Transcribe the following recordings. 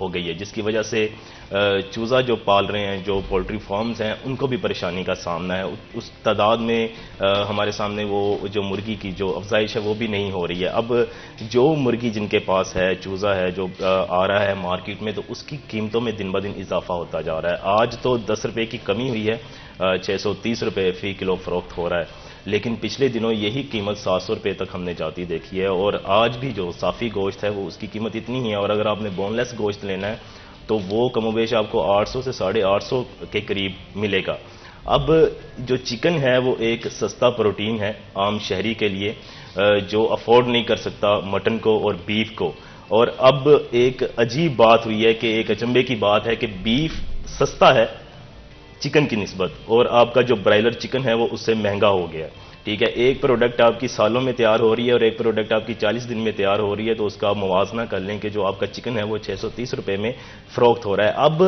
ہو گئی ہے، جس کی وجہ سے چوزا جو پال رہے ہیں، جو پولٹری فارمز ہیں، ان کو بھی پریشانی کا سامنا ہے. اس تعداد میں ہمارے سامنے وہ جو مرغی کی جو افزائش ہے وہ بھی نہیں ہو رہی ہے. اب جو مرغی جن کے پاس ہے، چوزا ہے جو آ رہا ہے مارکیٹ میں، تو اس کی قیمتوں میں دن بدن اضافہ ہوتا جا رہا ہے. آج تو 10 روپے کی کمی ہوئی ہے، 630 روپے فی کلو فروخت ہو رہا ہے، لیکن پچھلے دنوں یہی قیمت 700 روپے تک ہم نے جاتی دیکھی ہے. اور آج بھی جو صافی گوشت ہے وہ اس کی قیمت اتنی ہی ہے، اور اگر آپ نے بون لیس گوشت لینا ہے تو وہ کم و بیش آپ کو 800 سے 850 کے قریب ملے گا. اب جو چکن ہے وہ ایک سستا پروٹین ہے عام شہری کے لیے جو افورڈ نہیں کر سکتا مٹن کو اور بیف کو. اور اب ایک عجیب بات ہوئی ہے کہ ایک اچنبے کی بات ہے کہ بیف سستا ہے چکن کی نسبت، اور آپ کا جو برائلر چکن ہے وہ اس سے مہنگا ہو گیا ہے. ٹھیک ہے، ایک پروڈکٹ آپ کی سالوں میں تیار ہو رہی ہے اور ایک پروڈکٹ آپ کی 40 دن میں تیار ہو رہی ہے، تو اس کا موازنہ کر لیں کہ جو آپ کا چکن ہے وہ 630 روپے میں فروخت ہو رہا ہے. اب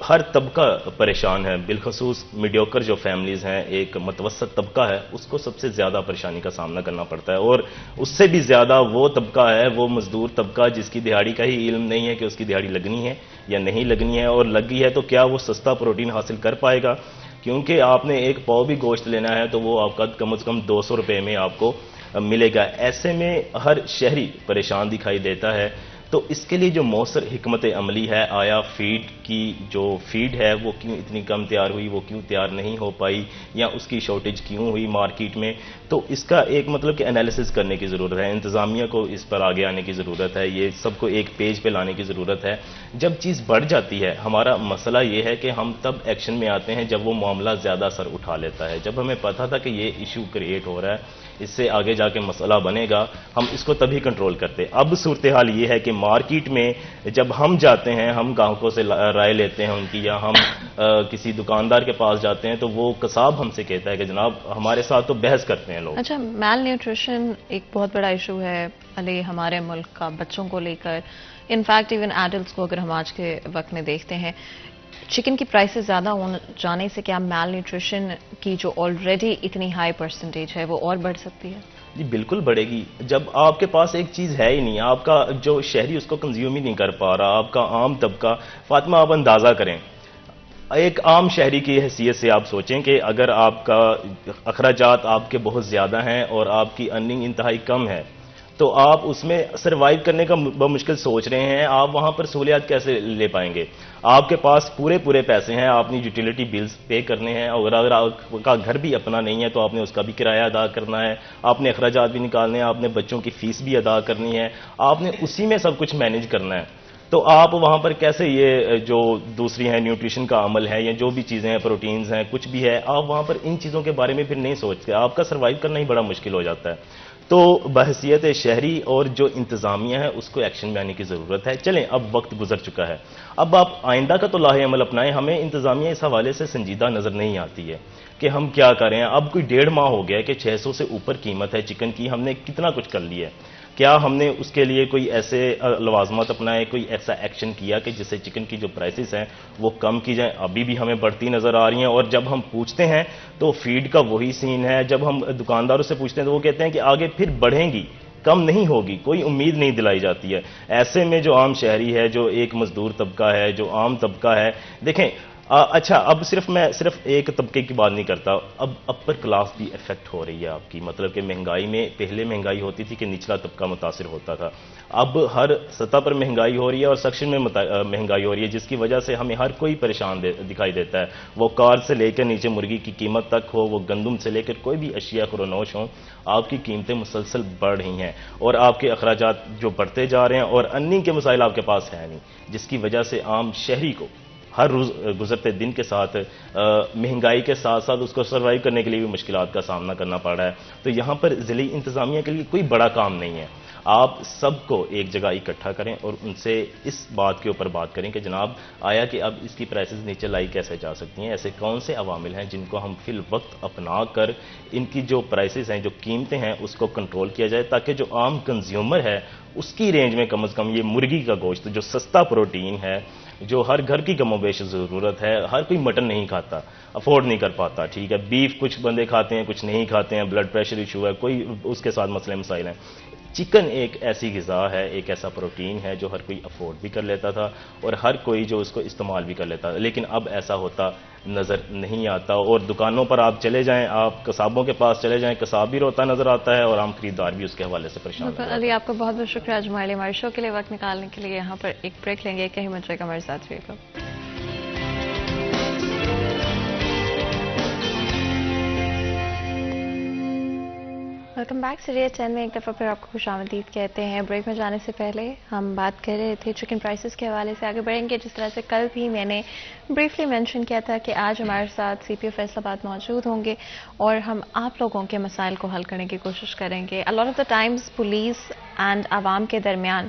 ہر طبقہ پریشان ہے، بالخصوص میڈیوکر جو فیملیز ہیں، ایک متوسط طبقہ ہے، اس کو سب سے زیادہ پریشانی کا سامنا کرنا پڑتا ہے. اور اس سے بھی زیادہ وہ طبقہ ہے، وہ مزدور طبقہ جس کی دہاڑی کا ہی علم نہیں ہے کہ اس کی دہاڑی لگنی ہے یا نہیں لگنی ہے، اور لگی ہے تو کیا وہ سستا پروٹین حاصل کر پائے گا. کیونکہ آپ نے ایک پاؤ بھی گوشت لینا ہے تو وہ آپ کا کم از کم 200 روپے میں آپ کو ملے گا. ایسے میں ہر شہری پریشان دکھائی دیتا ہے. تو اس کے لیے جو مؤثر حکمت عملی ہے، آیا فیڈ کی جو فیڈ ہے وہ کیوں اتنی کم تیار ہوئی، وہ کیوں تیار نہیں ہو پائی، یا اس کی شارٹیج کیوں ہوئی مارکیٹ میں، تو اس کا ایک مطلب کہ انالیسس کرنے کی ضرورت ہے. انتظامیہ کو اس پر آگے آنے کی ضرورت ہے، یہ سب کو ایک پیج پہ لانے کی ضرورت ہے. جب چیز بڑھ جاتی ہے، ہمارا مسئلہ یہ ہے کہ ہم تب ایکشن میں آتے ہیں جب وہ معاملہ زیادہ سر اٹھا لیتا ہے. جب ہمیں پتا تھا کہ یہ ایشو کریٹ ہو رہا ہے، اس سے آگے جا کے مسئلہ بنے گا، ہم اس کو تبھی کنٹرول کرتے. اب صورتحال یہ ہے کہ مارکیٹ میں جب ہم جاتے ہیں، ہم گاہکوں سے رائے لیتے ہیں ان کی، یا ہم کسی دکاندار کے پاس جاتے ہیں تو وہ قصاب ہم سے کہتا ہے کہ جناب ہمارے ساتھ تو بحث کرتے ہیں لوگ. اچھا، میل نیوٹریشن ایک بہت بڑا ایشو ہے علی ہمارے ملک کا بچوں کو لے کر، انفیکٹ ایون ایڈلٹس کو اگر ہم آج کے وقت میں دیکھتے ہیں. چکن کی پرائسز زیادہ ہو جانے سے کیا میل نیوٹریشن کی جو آلریڈی اتنی ہائی پرسنٹیج ہے وہ اور بڑھ سکتی ہے؟ جی بالکل بڑھے گی. جب آپ کے پاس ایک چیز ہے ہی نہیں، آپ کا جو شہری اس کو کنزیوم ہی نہیں کر پا رہا، آپ کا عام طبقہ، فاطمہ آپ اندازہ کریں، ایک عام شہری کی حیثیت سے آپ سوچیں کہ اگر آپ کا اخراجات آپ کے بہت زیادہ ہیں اور آپ کی ارننگ انتہائی کم ہے، تو آپ اس میں سروائیو کرنے کا بمشکل سوچ رہے ہیں. آپ وہاں پر سہولیات کیسے لے پائیں گے؟ آپ کے پاس پورے پیسے ہیں، آپ نے یوٹیلیٹی بلز پے کرنے ہیں، اور اگر آپ کا گھر بھی اپنا نہیں ہے تو آپ نے اس کا بھی کرایہ ادا کرنا ہے، آپ نے اخراجات بھی نکالنے ہیں، آپ نے بچوں کی فیس بھی ادا کرنی ہے، آپ نے اسی میں سب کچھ مینیج کرنا ہے. تو آپ وہاں پر کیسے یہ جو دوسری ہیں نیوٹریشن کا عمل ہے یا جو بھی چیزیں ہیں، پروٹینز ہیں، کچھ بھی ہے، آپ وہاں پر ان چیزوں کے بارے میں پھر نہیں سوچتے. آپ کا سروائیو کرنا ہی بڑا مشکل ہو جاتا ہے. تو بحیثیت شہری اور جو انتظامیہ ہے اس کو ایکشن میں آنے کی ضرورت ہے. چلیں اب وقت گزر چکا ہے، اب آپ آئندہ کا تو لاہے عمل اپنائیں. ہمیں انتظامیہ اس حوالے سے سنجیدہ نظر نہیں آتی ہے کہ ہم کیا کریں. اب کوئی 1.5 ماہ ہو گیا کہ 600 سے اوپر قیمت ہے چکن کی، ہم نے کتنا کچھ کر لیا ہے. کیا ہم نے اس کے لیے کوئی ایسے لوازمات اپنائے، کوئی ایسا ایکشن کیا کہ جس سے چکن کی جو پرائسز ہیں وہ کم کی جائیں؟ ابھی بھی ہمیں بڑھتی نظر آ رہی ہیں. اور جب ہم پوچھتے ہیں تو فیڈ کا وہی سین ہے. جب ہم دکانداروں سے پوچھتے ہیں تو وہ کہتے ہیں کہ آگے پھر بڑھیں گی، کم نہیں ہوگی. کوئی امید نہیں دلائی جاتی ہے. ایسے میں جو عام شہری ہے، جو ایک مزدور طبقہ ہے، جو عام طبقہ ہے، دیکھیں اچھا اب میں صرف ایک طبقے کی بات نہیں کرتا، اب اپر کلاس بھی افیکٹ ہو رہی ہے آپ کی. مطلب کہ مہنگائی میں پہلے مہنگائی ہوتی تھی کہ نچلا طبقہ متاثر ہوتا تھا، اب ہر سطح پر مہنگائی ہو رہی ہے اور سیکشن میں مہنگائی ہو رہی ہے، جس کی وجہ سے ہمیں ہر کوئی پریشان دکھائی دیتا ہے. وہ کار سے لے کر نیچے مرغی کی قیمت تک ہو، وہ گندم سے لے کر کوئی بھی اشیاء خورنوش ہوں، آپ کی قیمتیں مسلسل بڑھ رہی ہیں اور آپ کے اخراجات جو بڑھتے جا رہے ہیں، اور ارننگ کے مسائل آپ کے پاس ہیں نہیں، جس کی وجہ سے عام شہری کو ہر روز گزرتے دن کے ساتھ مہنگائی کے ساتھ ساتھ اس کو سروائیو کرنے کے لیے بھی مشکلات کا سامنا کرنا پڑ رہا ہے. تو یہاں پر ضلعی انتظامیہ کے لیے کوئی بڑا کام نہیں ہے. آپ سب کو ایک جگہ اکٹھا کریں اور ان سے اس بات کے اوپر بات کریں کہ جناب آیا کہ اب اس کی پرائسز نیچے لائی کیسے جا سکتی ہیں، ایسے کون سے عوامل ہیں جن کو ہم فی الوقت اپنا کر ان کی جو پرائسز ہیں، جو قیمتیں ہیں، اس کو کنٹرول کیا جائے، تاکہ جو عام کنزیومر ہے اس کی رینج میں کم از کم یہ مرغی کا گوشت جو سستا پروٹین ہے، جو ہر گھر کی کم و بیش ضرورت ہے، ہر کوئی مٹن نہیں کھاتا، افورڈ نہیں کر پاتا، ٹھیک ہے، بیف کچھ بندے کھاتے ہیں، کچھ نہیں کھاتے ہیں، بلڈ پریشر ایشو ہے، کوئی اس کے ساتھ مسئلے مسائل ہیں. چکن ایک ایسی غذا ہے، ایک ایسا پروٹین ہے جو ہر کوئی افورڈ بھی کر لیتا تھا اور ہر کوئی جو اس کو استعمال بھی کر لیتا تھا، لیکن اب ایسا ہوتا نظر نہیں آتا. اور دکانوں پر آپ چلے جائیں، آپ قصابوں کے پاس چلے جائیں، قصاب بھی روتا نظر آتا ہے اور عام خریدار بھی اس کے حوالے سے پریشان نظر آتا ہے. علی، آپ کا بہت بہت شکریہ آج ہمارے شو کے لیے وقت نکالنے کے لیے. یہاں پر ایک بریک لیں گے، کہیں مت جائے گا، ہمارے ساتھ رہیے گا. Welcome back. سیریز 10 میں ایک دفعہ پھر آپ کو خوش آمدید کہتے ہیں. بریک میں جانے سے پہلے ہم بات کر رہے تھے چکن پرائسز کے حوالے سے. آگے بڑھیں گے. جس طرح سے کل بھی میں نے بریفلی مینشن کیا تھا کہ آج ہمارے ساتھ سی پی او فیصل آباد موجود ہوں گے اور ہم آپ لوگوں کے مسائل کو حل کرنے کی کوشش کریں گے. A lot of the times police and عوام کے درمیان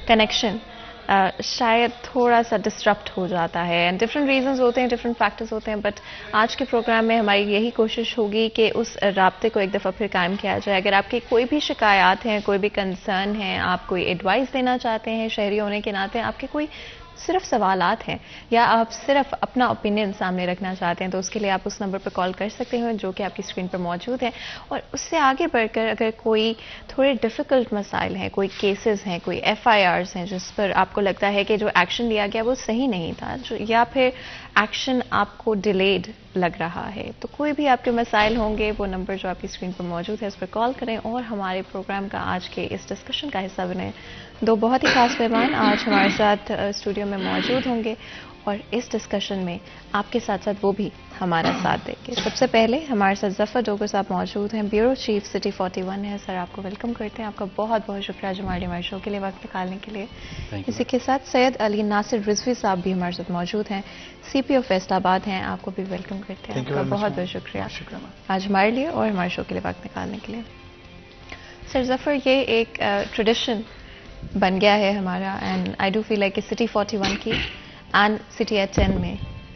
کنیکشن شاید تھوڑا سا ڈسٹرپٹ ہو جاتا ہے، اینڈ ڈفرینٹ ریزنز ہوتے ہیں، ڈفرینٹ فیکٹرز ہوتے ہیں. بٹ آج کے پروگرام میں ہماری یہی کوشش ہوگی کہ اس رابطے کو ایک دفعہ پھر قائم کیا جائے. اگر آپ کی کوئی بھی شکایات ہیں، کوئی بھی کنسرن ہیں، آپ کوئی ایڈوائس دینا چاہتے ہیں شہری ہونے کے ناطے، آپ کے کوئی صرف سوالات ہیں یا آپ صرف اپنا اوپینین سامنے رکھنا چاہتے ہیں، تو اس کے لیے آپ اس نمبر پر کال کر سکتے ہیں جو کہ آپ کی اسکرین پر موجود ہے. اور اس سے آگے بڑھ کر اگر کوئی تھوڑے ڈیفیکلٹ مسائل ہیں، کوئی کیسز ہیں، کوئی ایف آئی آرز ہیں جس پر آپ کو لگتا ہے کہ جو ایکشن لیا گیا وہ صحیح نہیں تھا، یا پھر ایکشن آپ کو ڈیلیڈ لگ رہا ہے، تو کوئی بھی آپ کے مسائل ہوں گے، وہ نمبر جو آپ کی اسکرین پر موجود ہے اس پر کال کریں اور ہمارے پروگرام کا آج کے اس ڈسکشن کا حصہ بنیں. دو بہت ہی خاص مہمان آج ہمارے ساتھ اسٹوڈیو میں موجود ہوں گے اور اس ڈسکشن میں آپ کے ساتھ ساتھ وہ بھی ہمارا ساتھ دیں گے. سب سے پہلے ہمارے ساتھ ظفر ڈوگر صاحب موجود ہیں، بیورو چیف سٹی 41 ہے. سر، آپ کو ویلکم کرتے ہیں. آپ کا بہت بہت شکریہ ہمارے شو کے لیے وقت نکالنے کے لیے. اسی کے ساتھ سید علی ناصر رضوی صاحب بھی ہمارے ساتھ موجود ہیں، سی پی او فیصل آباد ہیں. آپ کو بھی ویلکم کرتے ہیں. آپ کا بہت بہت شکریہ آج ہمارے لیے اور ہمارے شو کے لیے وقت نکالنے کے لیے. سر ظفر، یہ ایک ٹریڈیشن بن گیا ہے ہمارا، and I do feel like کہ سٹی 41 کی اینڈ سٹی ایٹ 10 میں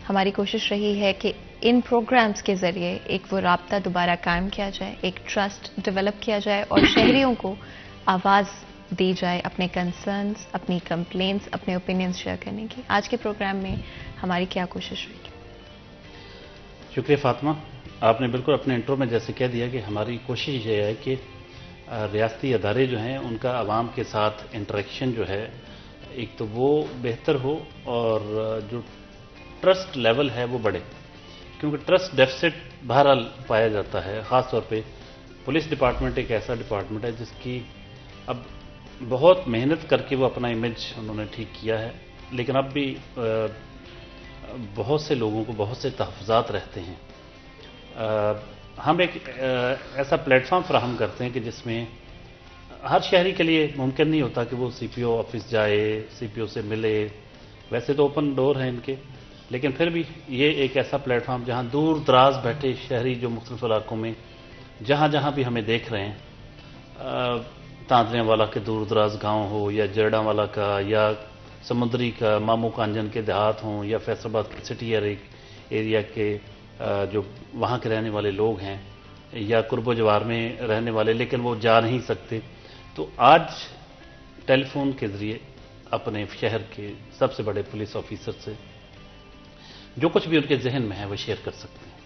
ہماری کوشش رہی ہے کہ ان پروگرامز کے ذریعے ایک وہ رابطہ دوبارہ قائم کیا جائے، ایک ٹرسٹ ڈیولپ کیا جائے اور شہریوں کو آواز دی جائے اپنے کنسرنز، اپنی کمپلینٹس، اپنے اوپینینز شیئر کرنے کی. آج کے پروگرام میں ہماری کیا کوشش رہی گی؟ شکریہ فاطمہ. آپ نے بالکل اپنے انٹرو میں جیسے کہہ دیا کہ ہماری کوشش یہ ہے کہ ریاستی ادارے جو ہیں ان کا عوام کے ساتھ انٹریکشن جو ہے ایک تو وہ بہتر ہو اور جو ٹرسٹ لیول ہے وہ بڑھے، کیونکہ ٹرسٹ ڈیفیسٹ بہرحال پایا جاتا ہے. خاص طور پہ پولیس ڈپارٹمنٹ ایک ایسا ڈپارٹمنٹ ہے جس کی اب بہت محنت کر کے وہ اپنا امیج انہوں نے ٹھیک کیا ہے، لیکن اب بھی بہت سے لوگوں کو بہت سے تحفظات رہتے ہیں. ہم ایک ایسا پلیٹ فارم فراہم کرتے ہیں کہ جس میں ہر شہری کے لیے ممکن نہیں ہوتا کہ وہ سی پی او آفس جائے، سی پی او سے ملے. ویسے تو اوپن ڈور ہیں ان کے، لیکن پھر بھی یہ ایک ایسا پلیٹ فارم جہاں دور دراز بیٹھے شہری جو مختلف علاقوں میں جہاں جہاں بھی ہمیں دیکھ رہے ہیں، تاندریاں والا کے دور دراز گاؤں ہو یا جرڈا والا کا یا سمندری کا مامو کانجن کے دیہات ہوں یا فیصل آباد سٹی ایریا کے جو وہاں کے رہنے والے لوگ ہیں یا قرب و جوار میں رہنے والے لیکن وہ جا نہیں سکتے، تو آج ٹیلی فون کے ذریعے اپنے شہر کے سب سے بڑے پولیس آفیسر سے جو کچھ بھی ان کے ذہن میں ہے وہ شیئر کر سکتے ہیں،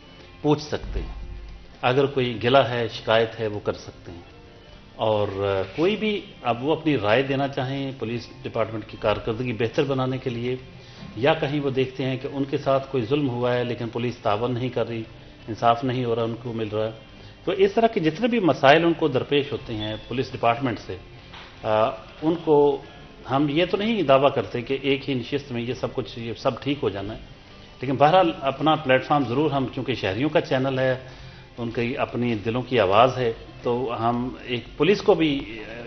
پوچھ سکتے ہیں. اگر کوئی گلہ ہے، شکایت ہے، وہ کر سکتے ہیں. اور کوئی بھی اب وہ اپنی رائے دینا چاہیں پولیس ڈپارٹمنٹ کی کارکردگی بہتر بنانے کے لیے، یا کہیں وہ دیکھتے ہیں کہ ان کے ساتھ کوئی ظلم ہوا ہے لیکن پولیس تعاون نہیں کر رہی، انصاف نہیں ہو رہا ان کو مل رہا ہے، تو اس طرح کے جتنے بھی مسائل ان کو درپیش ہوتے ہیں پولیس ڈپارٹمنٹ سے، ان کو ہم یہ تو نہیں دعویٰ کرتے کہ ایک ہی نشست میں یہ سب ٹھیک ہو جانا ہے، لیکن بہرحال اپنا پلیٹ فارم ضرور ہم، چونکہ شہریوں کا چینل ہے، ان کی اپنی دلوں کی آواز ہے، تو ہم ایک پولیس کو بھی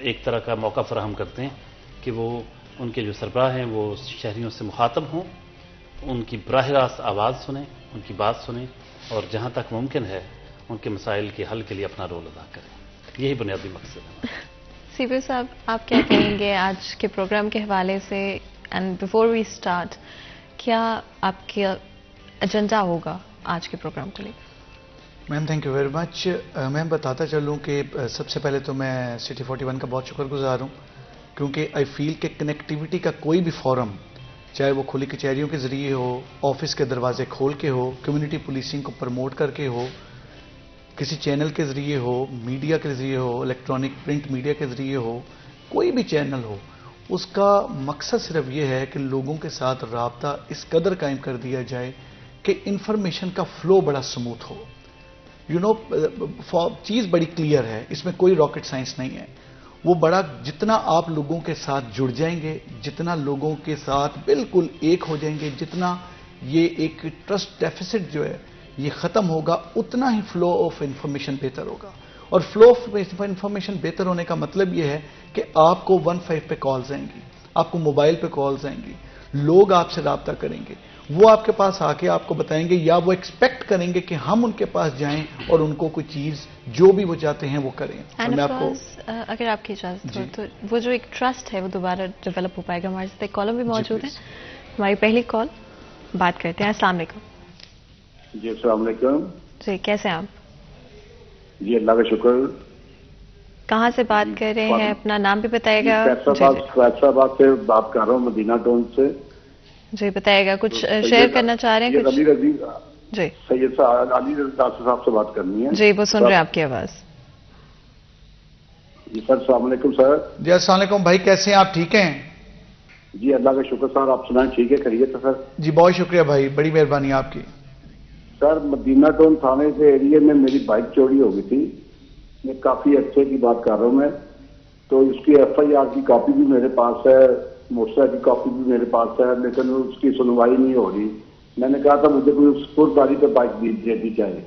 ایک طرح کا موقع فراہم کرتے ہیں کہ وہ ان کے جو سربراہ ہیں وہ شہریوں سے مخاطب ہوں، ان کی براہ راست آواز سنیں، ان کی بات سنیں اور جہاں تک ممکن ہے ان کے مسائل کے حل کے لیے اپنا رول ادا کریں. یہی بنیادی مقصد ہے. سی پی او صاحب، آپ کیا کہیں گے آج کے پروگرام کے حوالے سے؟ اینڈ بیفور وی اسٹارٹ، کیا آپ کا ایجنڈا ہوگا آج کے پروگرام کو لے کر؟ Ma'am thank you very much. Ma'am بتاتا چلوں کہ سب سے پہلے تو میں سٹی 41 کا بہت شکر گزار ہوں کیونکہ آئی فیل کہ کنیکٹیوٹی کا کوئی بھی فورم، چاہے وہ کھلی کچہریوں کے ذریعے ہو، آفس کے دروازے کھول کے ہو، کمیونٹی پولیسنگ کو پروموٹ کر کے ہو، کسی چینل کے ذریعے ہو، میڈیا کے ذریعے ہو، الیکٹرانک پرنٹ میڈیا کے ذریعے ہو، کوئی بھی چینل ہو، اس کا مقصد صرف یہ ہے کہ لوگوں کے ساتھ رابطہ اس قدر قائم کر دیا جائے کہ انفارمیشن کا فلو بڑا سموتھ ہو. چیز بڑی کلیئر ہے، اس میں کوئی راکٹ سائنس نہیں ہے. وہ بڑا جتنا آپ لوگوں کے ساتھ جڑ جائیں گے، جتنا لوگوں کے ساتھ بالکل ایک ہو جائیں گے، جتنا یہ ایک ٹرسٹ ڈیفیسٹ جو ہے یہ ختم ہوگا، اتنا ہی فلو آف انفارمیشن بہتر ہوگا. اور فلو آف انفارمیشن بہتر ہونے کا مطلب یہ ہے کہ آپ کو 15 پہ کالز آئیں گی، آپ کو موبائل پہ کالز آئیں گی، لوگ آپ سے رابطہ کریں گے، وہ آپ کے پاس آ کے آپ کو بتائیں گے یا وہ ایکسپیکٹ کریں گے کہ ہم ان کے پاس جائیں اور ان کو کوئی چیز جو بھی وہ چاہتے ہیں وہ کریں. اور میں آپ کو اگر آپ کی اجازت ہو تو وہ جو ایک ٹرسٹ ہے وہ دوبارہ ڈیولپ ہو پائے گا. ہمارے ساتھ ایک کالر بھی موجود ہے، ہماری پہلی کال بات کرتے ہیں. السلام علیکم. جی السلام علیکم. جی کیسے ہیں آپ؟ جی اللہ کا شکر. کہاں سے بات کر رہے ہیں؟ اپنا نام بھی بتائے گا. فیصل آباد سے بات کر رہا ہوں، مدینہ ٹاؤن سے. جی بتائے گا، کچھ شیئر کرنا چاہ رہے ہیں؟ علی رضی جی سید علی رضا صاحب سے بات کرنی ہے. جی وہ سن رہے ہیں آپ کی آواز. جی سر السلام علیکم. سر جی السلام علیکم بھائی، کیسے ہیں آپ؟ ٹھیک ہیں؟ جی اللہ کا شکر. سر آپ سنائیں ٹھیک ہے؟ خیریت ہے سر؟ جی بہت شکریہ بھائی، بڑی مہربانی آپ کی. سر مدینہ ٹاؤن تھانے کے ایریے میں میری بائک چوری ہو گئی تھی. میں کافی عرصے کی بات کر رہا ہوں میں. تو اس کی FIR کی کاپی بھی میرے پاس ہے، موٹر کی کاپی بھی میرے پاس ہے، لیکن اس کی سنوائی نہیں ہو رہی. میں نے کہا تھا مجھے کوئی سپرداری پہ بائک دینی چاہیے.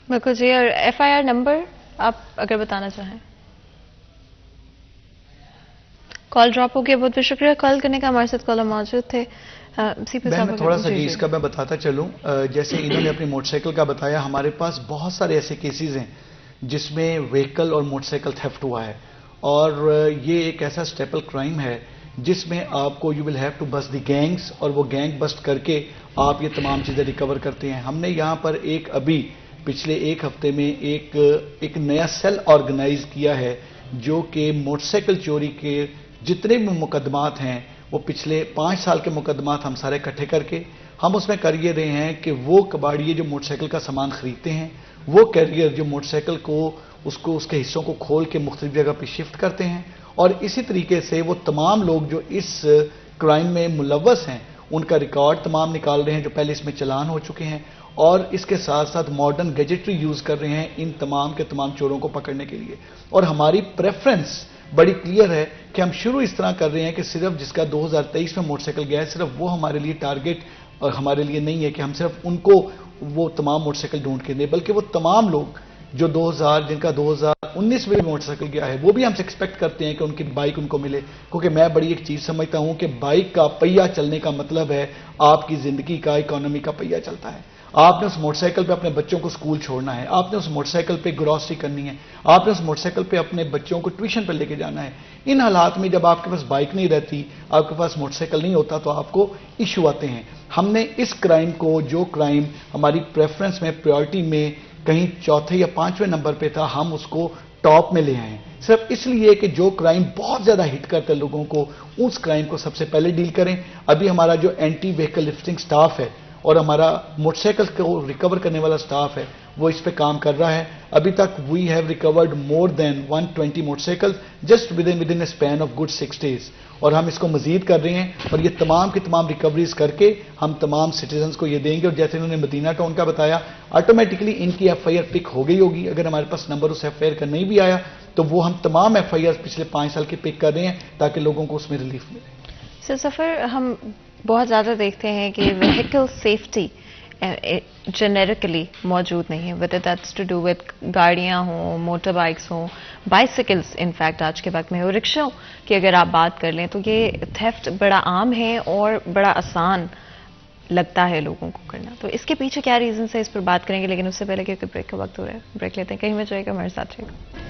بالکل جی. اور FIR نمبر آپ اگر بتانا چاہیں. کال ڈراپ ہو گیا، بہت بہت شکریہ کال کرنے کا. ہمارے ساتھ کالر موجود تھے. میں تھوڑا سا اس کا میں بتاتا چلوں. جیسے انہوں نے اپنی موٹر سائیکل کا بتایا، ہمارے پاس بہت سارے ایسے کیسز ہیں جس میں وہیکل اور موٹر سائیکل تھیفٹ ہوا ہے، اور یہ ایک ایسا اسٹیپل کرائم ہے جس میں آپ کو you will have to bust the gangs, اور وہ گینگ بسٹ کر کے آپ یہ تمام چیزیں ریکور کرتے ہیں. ہم نے یہاں پر ابھی پچھلے ایک ہفتے میں ایک نیا سیل آرگنائز کیا ہے جو کہ موٹر سائیکل چوری کے جتنے بھی مقدمات ہیں، وہ پچھلے 5 سال کے مقدمات ہم سارے اکٹھے کر کے ہم اس میں کر یہ رہے ہیں کہ وہ کباڑیے جو موٹر سائیکل کا سامان خریدتے ہیں، وہ کیریئر جو موٹر سائیکل کو اس کے حصوں کو کھول کے مختلف جگہ پہ شفٹ کرتے ہیں، اور اسی طریقے سے وہ تمام لوگ جو اس کرائم میں ملوث ہیں ان کا ریکارڈ تمام نکال رہے ہیں جو پہلے اس میں چلان ہو چکے ہیں، اور اس کے ساتھ ساتھ ماڈرن گیجٹری یوز کر رہے ہیں ان تمام کے تمام چوروں کو پکڑنے کے لیے. اور ہماری پریفرنس بڑی کلیئر ہے کہ ہم شروع اس طرح کر رہے ہیں کہ صرف جس کا 2023 میں موٹر سائیکل گیا ہے، صرف وہ ہمارے لیے ٹارگٹ اور ہمارے لیے نہیں ہے کہ ہم صرف ان کو وہ تمام موٹر سائیکل ڈھونڈ کے دیں، بلکہ وہ تمام لوگ جو جن کا 2019 میں موٹر سائیکل گیا ہے، وہ بھی ہم سے ایکسپیکٹ کرتے ہیں کہ ان کی بائک ان کو ملے. کیونکہ میں بڑی ایک چیز سمجھتا ہوں کہ بائک کا پہیہ چلنے کا مطلب ہے آپ کی زندگی کا، اکانومی کا پہیہ چلتا ہے. آپ نے اس موٹر سائیکل پہ اپنے بچوں کو اسکول چھوڑنا ہے، آپ نے اس موٹر سائیکل پہ گروسری کرنی ہے، آپ نے اس موٹر سائیکل پہ اپنے بچوں کو ٹیوشن پہ لے کے جانا ہے. ان حالات میں جب آپ کے پاس بائک نہیں رہتی، آپ کے پاس موٹر سائیکل نہیں ہوتا، تو آپ کو ایشو آتے ہیں. ہم نے اس کرائم کو، جو کرائم ہماری پریفرنس میں پریورٹی میں کہیں 4تھے یا 5ویں نمبر پہ تھا، ہم اس کو ٹاپ میں لے آئے ہیں، صرف اس لیے کہ جو کرائم بہت زیادہ ہٹ کرتا ہے لوگوں کو، اس کرائم کو سب سے پہلے ڈیل کریں. ابھی ہمارا جو اینٹی وہیکل لفٹنگ سٹاف ہے اور ہمارا موٹر سائیکل کو ریکور کرنے والا سٹاف ہے، وہ اس پہ کام کر رہا ہے. ابھی تک we have record more than 120 motorcycle just within a span of good 6 days، اور ہم اس کو مزید کر رہے ہیں، اور یہ تمام کی تمام ریکوریز کر کے ہم تمام سٹیزنز کو یہ دیں گے. اور جیسے انہوں نے مدینہ ٹاؤن کا بتایا، آٹومیٹکلی ان کی FIR پک ہو گئی ہوگی. اگر ہمارے پاس نمبر اس FIR کا نہیں بھی آیا تو وہ ہم تمام FIR پچھلے 5 سال کی پک کر رہے ہیں تاکہ لوگوں کو اس میں ریلیف ملے. سر سفر ہم بہت زیادہ دیکھتے ہیں کہ وہیکل سیفٹی جنیرکلی موجود نہیں ہے، whether that's to do with گاڑیاں ہوں، موٹر بائکس ہوں، بائسیکلز انفیکٹ آج کے وقت میں ہو، رکشوں کی اگر آپ بات کر لیں تو یہ تھیفٹ بڑا عام ہے اور بڑا آسان لگتا ہے لوگوں کو کرنا. تو اس کے پیچھے کیا ریزنس ہے، اس پر بات کریں گے، لیکن اس سے پہلے کیونکہ بریک کا وقت ہو رہا ہے، بریک لیتے ہیں. کہیں میں جائے گا، ہمارے ساتھ رہے گا.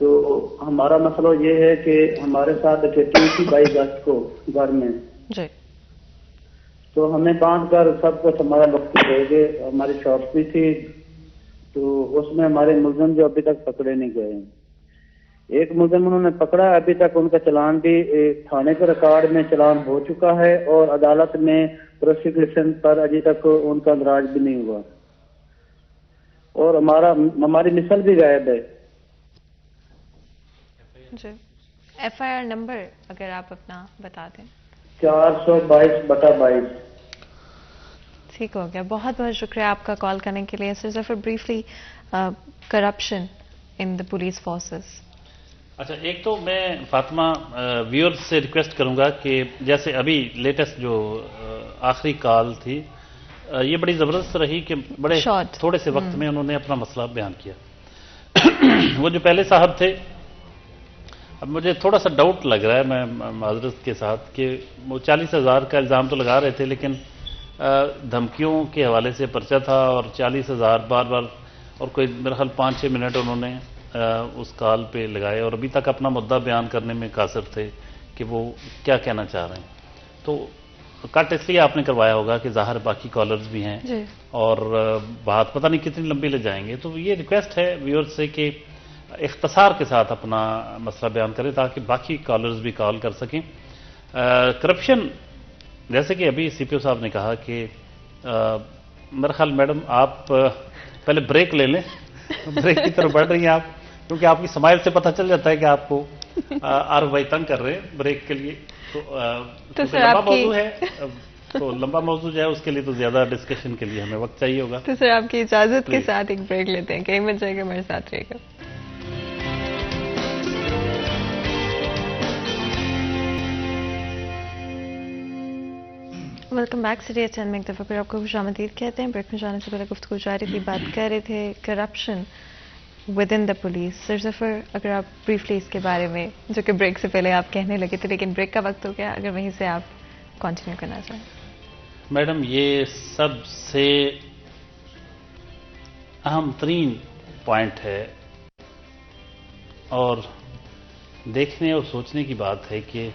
تو ہمارا مسئلہ یہ ہے کہ ہمارے ساتھ ڈکیتی تھی 22 اگست کو گھر میں جی. تو ہمیں باندھ کر سب کچھ ہمارا وقت لے گئے. ہماری شاپ بھی تھی تو اس میں ہمارے ملزم جو ابھی تک پکڑے نہیں گئے ہیں. ایک ملزم انہوں نے پکڑا, ابھی تک ان کا چلان بھی تھانے کے ریکارڈ میں چلان ہو چکا ہے اور عدالت میں پروسیکیوشن پر ابھی تک ان کا اندراج بھی نہیں ہوا, اور ہماری مثل بھی غائب ہے. جی. FIR نمبر اگر آپ اپنا بتا دیں. 422/22. ٹھیک ہو گیا. بہت بہت شکریہ آپ کا کال کرنے کے لیے. Sir Zafar, briefly corruption in the police forces. اچھا, ایک تو میں فاطمہ ویورز سے ریکویسٹ کروں گا کہ جیسے ابھی لیٹسٹ جو آخری کال تھی یہ بڑی زبردست رہی کہ بڑے تھوڑے سے وقت میں انہوں نے اپنا مسئلہ بیان کیا. وہ جو پہلے صاحب تھے, اب مجھے تھوڑا سا ڈاؤٹ لگ رہا ہے میں معذرت کے ساتھ کہ وہ 40,000 کا الزام تو لگا رہے تھے لیکن دھمکیوں کے حوالے سے پرچہ تھا اور 40,000 بار بار, اور کوئی میرا خیال 5-6 منٹ انہوں نے اس کال پہ لگائے اور ابھی تک اپنا مدعا بیان کرنے میں قاصر تھے کہ وہ کیا کہنا چاہ رہے ہیں. تو کٹ اس لیے آپ نے کروایا ہوگا کہ ظاہر باقی کالرز بھی ہیں اور بات پتہ نہیں کتنی لمبی لے جائیں گے. تو یہ ریکویسٹ ہے ویورز سے کہ اختصار کے ساتھ اپنا مسئلہ بیان کریں تاکہ باقی کالرز بھی کال کر سکیں. کرپشن جیسے کہ ابھی CPO صاحب نے کہا کہ میرا خیال میڈم آپ پہلے بریک لے لیں, بریک کی طرف بڑھ رہی ہیں آپ, کیونکہ آپ کی سمائل سے پتہ چل جاتا ہے کہ آپ کو RY تنگ کر رہے ہیں بریک کے لیے. تو لمبا موضوع ہے, تو لمبا موضوع جو ہے اس کے لیے تو زیادہ ڈسکشن کے لیے ہمیں وقت چاہیے ہوگا. تو سر آپ کی اجازت کے ساتھ ایک بریک لیتے ہیں. کہیں مت جائے گا, میرے ساتھ رہے گا. Welcome back. سٹی چند میں ایک دفعہ پھر آپ کو خوش آمدید کہتے ہیں. بریک میں جانے سے پہلے گفتگو جاری تھی, بات کر رہے تھے corruption with in the police. Sir Zafar, اگر آپ بریفلی اس کے بارے میں, جو کہ بریک سے پہلے آپ کہنے لگے تھے لیکن بریک کا وقت ہو گیا, اگر وہیں سے آپ کنٹینیو کرنا چاہیں. میڈم, یہ سب سے اہم ترین پوائنٹ ہے اور دیکھنے اور سوچنے کی بات ہے کہ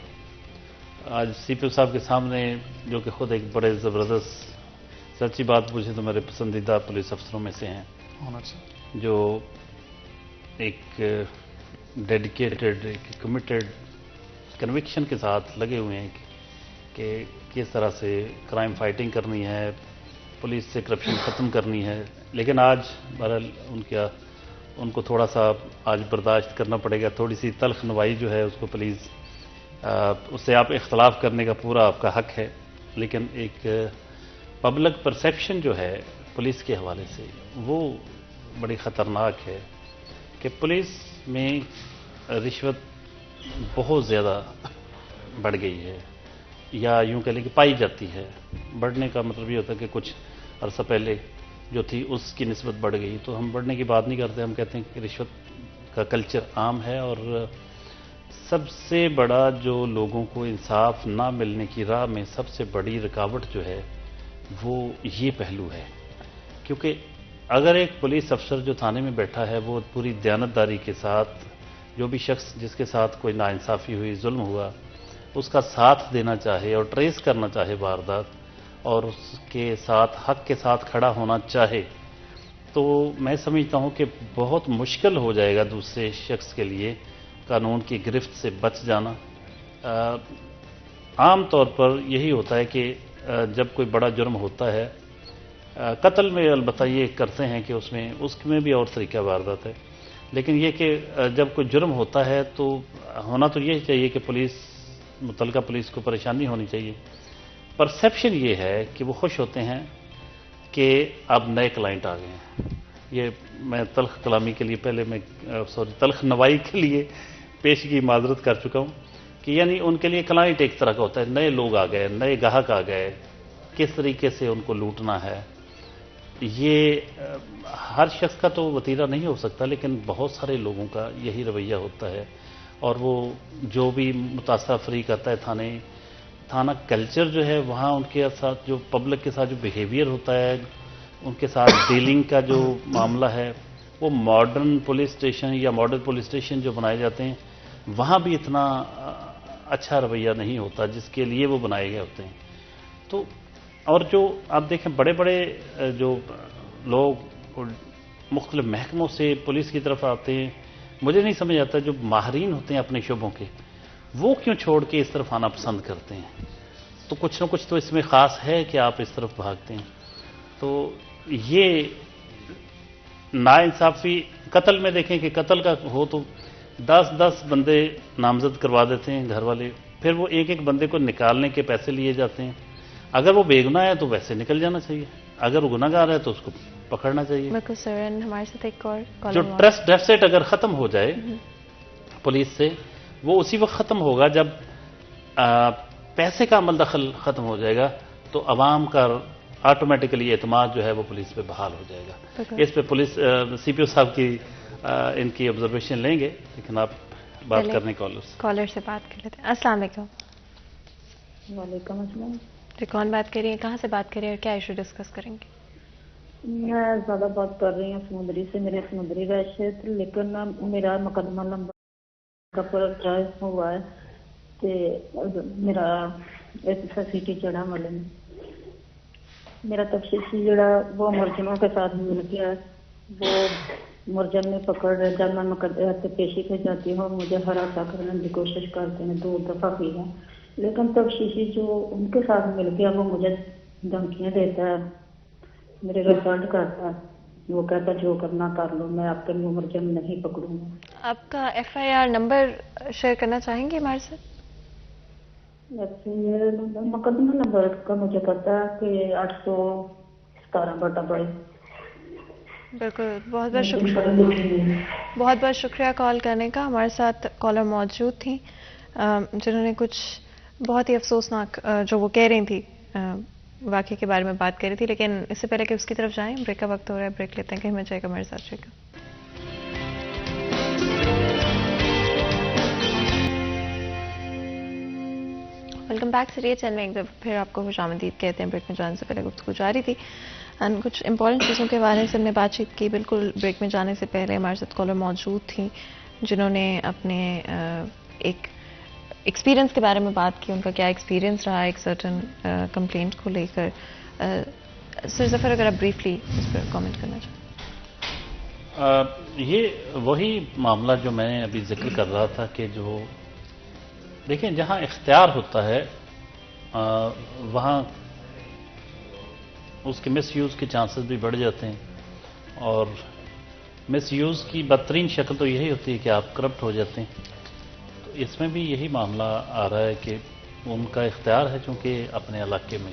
آج CPO صاحب کے سامنے, جو کہ خود ایک بڑے زبردست, سچی بات پوچھیں تو میرے پسندیدہ پولیس افسروں میں سے ہیں, جو ایک ڈیڈیکیٹڈ, ایک کمیٹڈ کنوکشن کے ساتھ لگے ہوئے ہیں کہ کس طرح سے کرائم فائٹنگ کرنی ہے, پولیس سے کرپشن ختم کرنی ہے. لیکن آج بہرحال ان کو تھوڑا سا آج برداشت کرنا پڑے گا. تھوڑی سی تلخ نوائی جو ہے اس کو پلیز, اس سے آپ اختلاف کرنے کا پورا آپ کا حق ہے, لیکن ایک پبلک پرسیپشن جو ہے پولیس کے حوالے سے وہ بڑی خطرناک ہے کہ پولیس میں رشوت بہت زیادہ بڑھ گئی ہے, یا یوں کہہ لیں کہ پائی جاتی ہے. بڑھنے کا مطلب یہ ہوتا ہے کہ کچھ عرصہ پہلے جو تھی اس کی نسبت بڑھ گئی. تو ہم بڑھنے کی بات نہیں کرتے, ہم کہتے ہیں کہ رشوت کا کلچر عام ہے, اور سب سے بڑا جو لوگوں کو انصاف نہ ملنے کی راہ میں سب سے بڑی رکاوٹ جو ہے وہ یہ پہلو ہے. کیونکہ اگر ایک پولیس افسر جو تھانے میں بیٹھا ہے وہ پوری دیانتداری کے ساتھ جو بھی شخص جس کے ساتھ کوئی ناانصافی ہوئی, ظلم ہوا, اس کا ساتھ دینا چاہے اور ٹریس کرنا چاہے واردات, اور اس کے ساتھ حق کے ساتھ کھڑا ہونا چاہے, تو میں سمجھتا ہوں کہ بہت مشکل ہو جائے گا دوسرے شخص کے لیے قانون کی گرفت سے بچ جانا. عام طور پر یہی ہوتا ہے کہ جب کوئی بڑا جرم ہوتا ہے, قتل میں البتہ یہ کرتے ہیں کہ اس میں بھی اور طریقہ واردات ہے, لیکن یہ کہ جب کوئی جرم ہوتا ہے تو ہونا تو یہ چاہیے کہ متعلقہ پولیس کو پریشانی ہونی چاہیے. پرسیپشن یہ ہے کہ وہ خوش ہوتے ہیں کہ اب نئے کلائنٹ آ گئے ہیں. یہ میں تلخ کلامی کے لیے پہلے تلخ نوائی کے لیے پیشگی معذرت کر چکا ہوں کہ یعنی ان کے لیے کلائنٹ ایک طرح کا ہوتا ہے, نئے لوگ آ گئے, نئے گاہک آ گئے, کس طریقے سے ان کو لوٹنا ہے. یہ ہر شخص کا تو وتیرہ نہیں ہو سکتا, لیکن بہت سارے لوگوں کا یہی رویہ ہوتا ہے, اور وہ جو بھی متاثرہ فریق آتا ہے تھانہ کلچر جو ہے وہاں ان کے ساتھ جو پبلک کے ساتھ جو بیہیویئر ہوتا ہے, ان کے ساتھ ڈیلنگ کا جو معاملہ ہے وہ ماڈرن پولیس اسٹیشن یا ماڈل پولیس اسٹیشن جو بنائے جاتے ہیں وہاں بھی اتنا اچھا رویہ نہیں ہوتا جس کے لیے وہ بنائے گئے ہوتے ہیں. تو اور جو آپ دیکھیں بڑے بڑے جو لوگ مختلف محکموں سے پولیس کی طرف آتے ہیں، مجھے نہیں سمجھ آتا جو ماہرین ہوتے ہیں اپنے شعبوں کے وہ کیوں چھوڑ کے اس طرف آنا پسند کرتے ہیں. تو کچھ نہ کچھ تو اس میں خاص ہے کہ آپ اس طرف بھاگتے ہیں. تو یہ ناانصافی قتل میں دیکھیں کہ قتل کا ہو تو 10 بندے نامزد کروا دیتے ہیں گھر والے، پھر وہ ایک بندے کو نکالنے کے پیسے لیے جاتے ہیں. اگر وہ بے گناہ ہے تو ویسے نکل جانا چاہیے، اگر وہ گناہ گار ہے تو اس کو پکڑنا چاہیے. بالکل سر. ہمارے ساتھ ایک اور جو ٹرسٹ ڈیفسٹ اگر ختم ہو جائے پولیس سے، وہ اسی وقت ختم ہوگا جب پیسے کا عمل دخل ختم ہو جائے گا تو عوام کا آٹومیٹکلی اعتماد جو ہے وہ پولیس پہ بحال ہو جائے گا. اس پہ پولیس سی پی او صاحب کی ان کی آبزرویشن لیں گے، لیکن آپ بات کرنے کالر سے بات کر لیتے ہیں. السلام علیکم. وعلیکم السلام. جی کون بات کر رہی ہیں، کہاں سے بات کر رہی ہیں اور کیا ایشو ڈسکس کریں گے؟ میں زیادہ بات کر رہی ہوں سمندری سے، میرے سمندری رہائش ہے، لیکن میرا مقدمہ لمبا پر جائز ہوا ہے کہ میرا سٹی چڑھا والے میں میرا تفصیل جڑا وہ مرجموں کے ساتھ مل گیا ہے. وہ مرجم میں پکڑ رہے، جب میں مقدمے پیشی پہ جاتی ہوں مجھے ہراساں کرنے کی کوشش کرتے ہیں، 2 دفعہ کی ہے، لیکن تفصیل جو ان کے ساتھ مل گیا وہ مجھے دھمکیاں دیتا ہے، میرے ریفنڈ کرتا ہے، وہ کہتا ہے جو کرنا کر لو، میں آپ کے مرجم نہیں پکڑوں گا. آپ کا FIR نمبر شیئر کرنا چاہیں گے ہمارے ساتھ؟ مقدمہ نمبر کا مجھے پتا ہے کہ 817/22. بالکل. بہت بہت شکریہ، بہت بہت شکریہ کال کرنے کا. ہمارے ساتھ کالر موجود تھیں جنہوں نے کچھ بہت ہی افسوسناک جو وہ کہہ رہی تھی واقعے کے بارے میں بات کر رہی تھی، لیکن اس سے پہلے کہ اس کی طرف جائیں بریک کا وقت ہو رہا ہے، بریک لیتے ہیں. کہیں میں جائے گا میرے ساتھ رہے گا. Welcome back. سریے چینل میں ایک دفعہ پھر آپ کو خوش آمدید کہتے ہیں. بریک میں جانے سے پہلے گفتگو جاری تھی اینڈ کچھ امپورٹنٹ چیزوں کے بارے سے ہم نے بات چیت کی. بالکل بریک میں جانے سے پہلے ہمارے ساتھ کالر موجود تھیں جنہوں نے اپنے ایک ایکسپیرینس کے بارے میں بات کی، ان کا کیا ایکسپیرینس رہا ایک سرٹن کمپلینٹ کو لے کر. سر ظفر اگر آپ بریفلی اس پر کامنٹ کرنا چاہیں. یہ وہی معاملہ جو میں ابھی ذکر کر رہا تھا کہ جو دیکھیں جہاں اختیار ہوتا ہے وہاں اس کے مس یوز کے چانسز بھی بڑھ جاتے ہیں، اور مس یوز کی بدترین شکل تو یہی ہوتی ہے کہ آپ کرپٹ ہو جاتے ہیں. تو اس میں بھی یہی معاملہ آ رہا ہے کہ ان کا اختیار ہے، چونکہ اپنے علاقے میں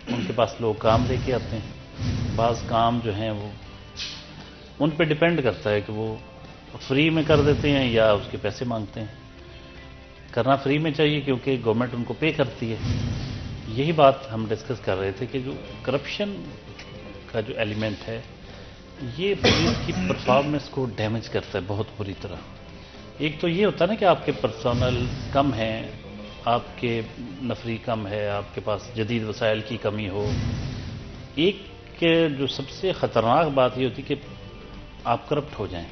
ان کے پاس لوگ کام لے کے آتے ہیں. بعض کام جو ہیں وہ ان پہ ڈپینڈ کرتا ہے کہ وہ فری میں کر دیتے ہیں یا اس کے پیسے مانگتے ہیں. کرنا فری میں چاہیے کیونکہ گورنمنٹ ان کو پے کرتی ہے. یہی بات ہم ڈسکس کر رہے تھے کہ جو کرپشن کا جو ایلیمنٹ ہے یہ پولیس کی پرفارمنس کو ڈیمیج کرتا ہے بہت بری طرح. ایک تو یہ ہوتا ہے نا کہ آپ کے پرسونل کم ہیں، آپ کے نفری کم ہے، آپ کے پاس جدید وسائل کی کمی ہو. ایک جو سب سے خطرناک بات یہ ہوتی کہ آپ کرپٹ ہو جائیں،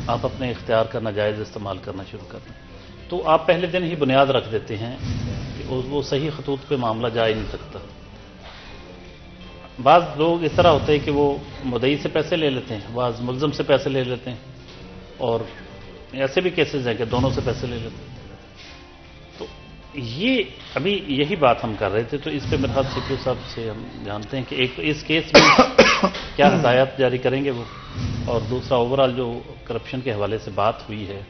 آپ اپنے اختیار کا ناجائز استعمال کرنا شروع کر دیں، تو آپ پہلے دن ہی بنیاد رکھ دیتے ہیں کہ وہ صحیح خطوط پہ معاملہ جا ہی نہیں سکتا. بعض لوگ اس طرح ہوتے ہیں کہ وہ مدعی سے پیسے لے لیتے ہیں، بعض ملزم سے پیسے لے لیتے ہیں، اور ایسے بھی کیسز ہیں کہ دونوں سے پیسے لے لیتے ہیں. تو یہ ابھی یہی بات ہم کر رہے تھے. تو اس پہ میرے خیال CPO صاحب سے ہم جانتے ہیں کہ ایک تو اس کیس میں کیا ہدایات جاری کریں گے وہ، اور دوسرا اوورآل جو کرپشن کے حوالے سے بات ہوئی ہے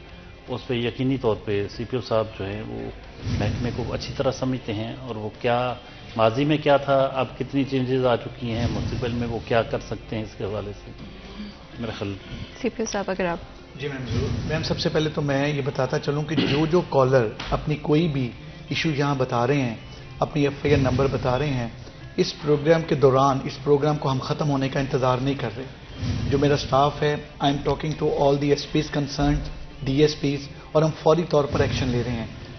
اس پہ یقینی طور پہ CPO صاحب جو ہیں وہ محکمے کو اچھی طرح سمجھتے ہیں، اور وہ کیا ماضی میں کیا تھا، اب کتنی چینجز آ چکی ہیں، مستقبل میں وہ کیا کر سکتے ہیں اس کے حوالے سے میرا خیال. CPO صاحب اگر آپ. جی میم ضرور. میم سب سے پہلے تو میں یہ بتاتا چلوں کہ جو کالر اپنی کوئی بھی ایشو یہاں بتا رہے ہیں، اپنی FIR نمبر بتا رہے ہیں، اس پروگرام کے دوران اس پروگرام کو ہم ختم ہونے کا انتظار نہیں کر رہے. جو میرا سٹاف ہے، I am talking to all the SPs concerned DSPs، اور ہم فوری طور پر ایکشن لے رہے ہیں.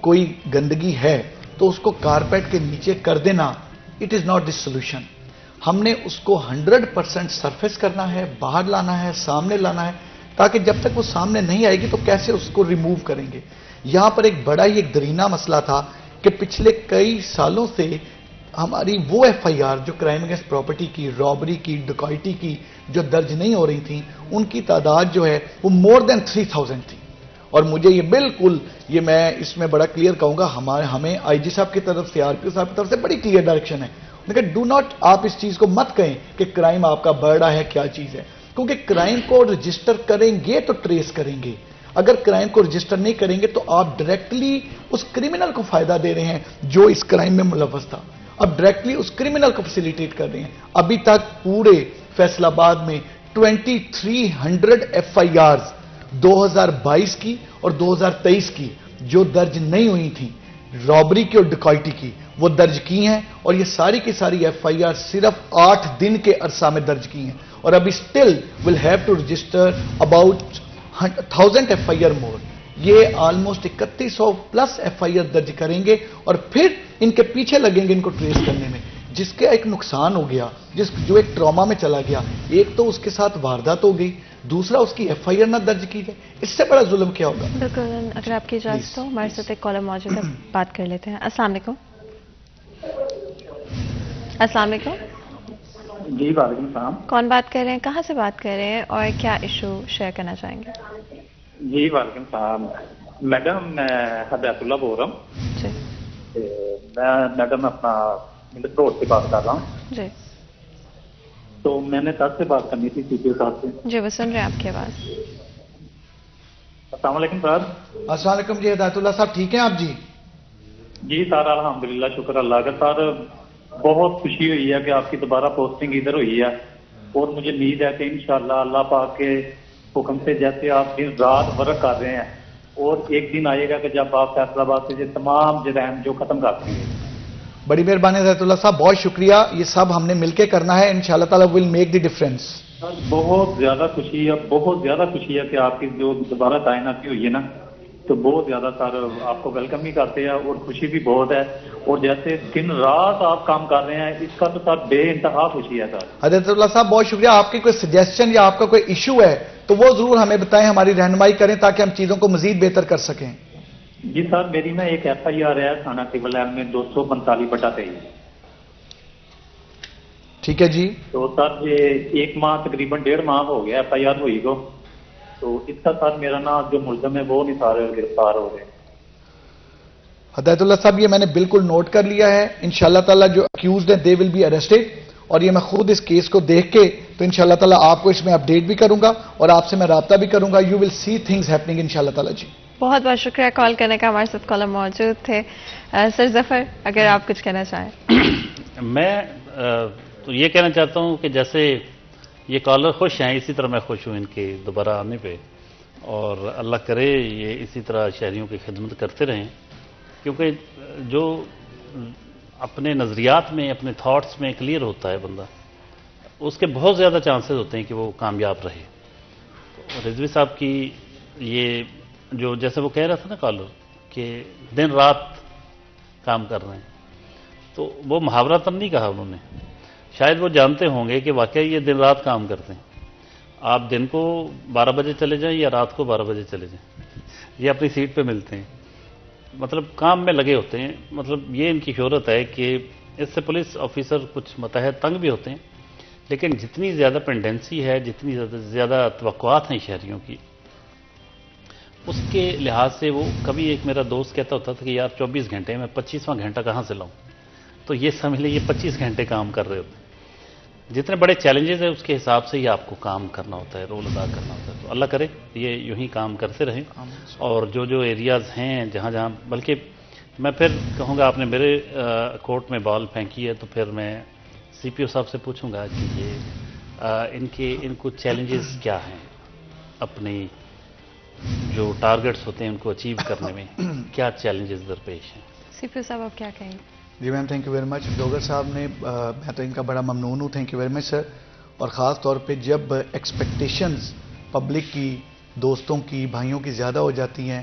کوئی گندگی ہے تو اس کو کارپیٹ کے نیچے کر دینا، it is not this solution. ہم نے اس کو 100% سرفیس کرنا ہے، باہر لانا ہے، سامنے لانا ہے، تاکہ جب تک وہ سامنے نہیں آئے گی تو کیسے اس کو ریموو کریں گے. یہاں پر ایک بڑا ہی ایک درینہ مسئلہ تھا کہ پچھلے کئی سالوں سے ہماری وہ ایف آئی آر جو کرائم اگینسٹ پراپرٹی کی، رابری کی، ڈکیتی کی جو درج نہیں ہو رہی تھیں، ان کی تعداد جو ہے وہ مور دین 3000 تھی. اور مجھے یہ بالکل، یہ میں اس میں بڑا کلیئر کہوں گا، ہمیں آئی جی صاحب کی طرف سے، آر پی او صاحب کی طرف سے بڑی کلیئر ڈائریکشن ہے کہ ڈو ناٹ، آپ اس چیز کو مت کہیں کہ کرائم آپ کا بڑھ رہا ہے، کیا چیز ہے، کیونکہ کرائم کو رجسٹر کریں گے تو ٹریس کریں گے. اگر کرائم کو رجسٹر نہیں کریں گے تو آپ ڈائریکٹلی اس کرمنل کو فائدہ دے رہے ہیں جو اس کرائم میں ملوث تھا. اب ڈائریکٹلی اس کرمنل کو فیسیلیٹیٹ کر رہے ہیں. ابھی تک پورے فیصل آباد میں 2300 ایف آئی آرز 2022 کی اور 2023 کی جو درج نہیں ہوئی تھیں، رابری کی اور ڈکیتی کی، وہ درج کی ہیں. اور یہ ساری کی ساری ایف آئی آر صرف 8 دن کے عرصہ میں درج کی ہیں. اور ابھی still will have to register about 1000 F I R more. یہ almost 3100 plus F I R درج کریں گے اور پھر ان کے پیچھے لگیں گے ان کو ٹریس کرنے میں. جس کا ایک نقصان ہو گیا، جو ایک ٹراما میں چلا گیا، ایک تو اس کے ساتھ واردات ہو گئی، دوسرا اس کی ایف آئی آر نہ درج کی جائے، اس سے بڑا ظلم کیا ہوگا. بالکل، اگر آپ کی اجازت ہو ہمارے ساتھ ایک کالر موجود ہے، بات کر لیتے ہیں. السلام علیکم. السلام علیکم. جی وعلیکم السلام. کون بات کر رہے ہیں، کہاں سے بات کر رہے ہیں اور کیا ایشو شیئر کرنا چاہیں گے؟ جی وعلیکم السلام میڈم، میں ہدایت اللہ بول رہا ہوں. جی. میں میڈم اپنا ملک روڈ سے بات کر رہا ہوں. جی. تو میں نے سر سے بات کرنی تھی، سی پی او صاحب سے. جی وہ سن رہے ہیں آپ کی آواز. السلام علیکم سر. السلام علیکم جی، ہدایت اللہ صاحب ٹھیک ہیں آپ؟ جی جی سر الحمدللہ، شکر اللہ کا. سر بہت خوشی ہوئی ہے کہ آپ کی دوبارہ پوسٹنگ ادھر ہوئی ہے، اور مجھے امید ہے کہ انشاءاللہ اللہ پاک کے حکم سے جیسے آپ دن رات ورک کر رہے ہیں، اور ایک دن آئے گا کہ جب آپ فیصل آباد سے تمام جرائم جو ختم کر دیں گے. بڑی مہربانی ہدایت اللہ صاحب، بہت شکریہ. یہ سب ہم نے مل کے کرنا ہے، انشاءاللہ تعالی ول میک دی ڈفرنس. سر بہت زیادہ خوشی ہے، بہت زیادہ خوشی ہے کہ آپ کی جو دوبارہ تعیناتی ہوئی ہے نا، تو بہت زیادہ سر آپ کو ویلکم بھی کرتے ہیں اور خوشی بھی بہت ہے. اور جیسے دن رات آپ کام کر رہے ہیں، اس کا تو سر بے انتہا خوشی ہے. سر حضرت اللہ صاحب بہت شکریہ. آپ کی کوئی سجیسشن یا آپ کا کوئی ایشو ہے تو وہ ضرور ہمیں بتائیں، ہماری رہنمائی کریں تاکہ ہم چیزوں کو مزید بہتر کر سکیں. جی سر، میری نا ایک ایف آئی آر ہے تھانہ سول لائن میں 245/23. ٹھیک ہے جی. تو سر یہ ایک ماہ تقریباً 1.5 ماہ ہو گیا ایف آئی آر ہوئی کو. تو اس کا سر میرا نا جو ملزم ہے وہ نہیں سارے گرفتار ہو گئے. ہدایت اللہ صاحب یہ میں نے بالکل نوٹ کر لیا ہے. انشاءاللہ تعالیٰ جو اکیوزڈ ہیں دے ول بی اریسٹڈ، اور یہ میں خود اس کیس کو دیکھ کے تو انشاءاللہ تعالیٰ آپ کو اس میں اپڈیٹ بھی کروں گا اور آپ سے میں رابطہ بھی کروں گا. You will see things happening انشاءاللہ تعالیٰ. جی بہت بہت شکریہ کال کرنے کا. ہمارے ساتھ کالر موجود تھے. سر ظفر، اگر آپ کچھ کہنا چاہیں. میں تو یہ کہنا چاہتا ہوں کہ جیسے یہ کالر خوش ہیں، اسی طرح میں خوش ہوں ان کے دوبارہ آنے پہ، اور اللہ کرے یہ اسی طرح شہریوں کی خدمت کرتے رہیں، کیونکہ جو اپنے نظریات میں، اپنے تھاٹس میں کلیئر ہوتا ہے بندہ، اس کے بہت زیادہ چانسز ہوتے ہیں کہ وہ کامیاب رہے. رضوی صاحب کی یہ جو جیسے وہ کہہ رہا تھا نا کالر کہ دن رات کام کر رہے ہیں، تو وہ محاورہ تن نہیں کہا انہوں نے. شاید وہ جانتے ہوں گے کہ واقعی یہ دن رات کام کرتے ہیں. آپ دن کو 12 بجے چلے جائیں یا رات کو 12 بجے چلے جائیں، یہ اپنی سیٹ پہ ملتے ہیں، مطلب کام میں لگے ہوتے ہیں. مطلب یہ ان کی شہرت ہے کہ اس سے پولیس آفیسر کچھ متحد تنگ بھی ہوتے ہیں، لیکن جتنی زیادہ پینڈنسی ہے، جتنی زیادہ توقعات ہیں شہریوں کی، اس کے لحاظ سے وہ کبھی ایک میرا دوست کہتا ہوتا تھا کہ یار 24 گھنٹے میں 25واں گھنٹہ کہاں سے لاؤں، تو یہ سمجھ لیں یہ 25 گھنٹے کام کر رہے ہوتے ہیں. جتنے بڑے چیلنجز ہیں اس کے حساب سے ہی آپ کو کام کرنا ہوتا ہے، رول ادا کرنا ہوتا ہے. تو اللہ کرے یہ یوں ہی کام کرتے رہیں، اور جو ایریاز ہیں جہاں جہاں، بلکہ میں پھر کہوں گا آپ نے میرے کورٹ میں بال پھینکی ہے تو پھر میں سی پی او صاحب سے پوچھوں گا کہ یہ ان کو چیلنجز کیا ہیں، اپنی جو ٹارگٹس ہوتے ہیں ان کو اچیو کرنے میں کیا چیلنجز درپیش ہیں. سی پی او صاحب آپ کیا کہیں گے؟ جی ma'am thank you very much. Dogar صاحب نے میں تو ان کا بڑا ممنون ہوں، thank you very much sir. اور خاص طور پہ جب ایکسپیکٹیشنز پبلک کی، دوستوں کی، بھائیوں کی زیادہ ہو جاتی ہیں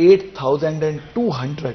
8,200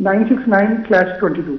969/22।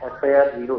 FIR 0,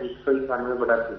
191/3।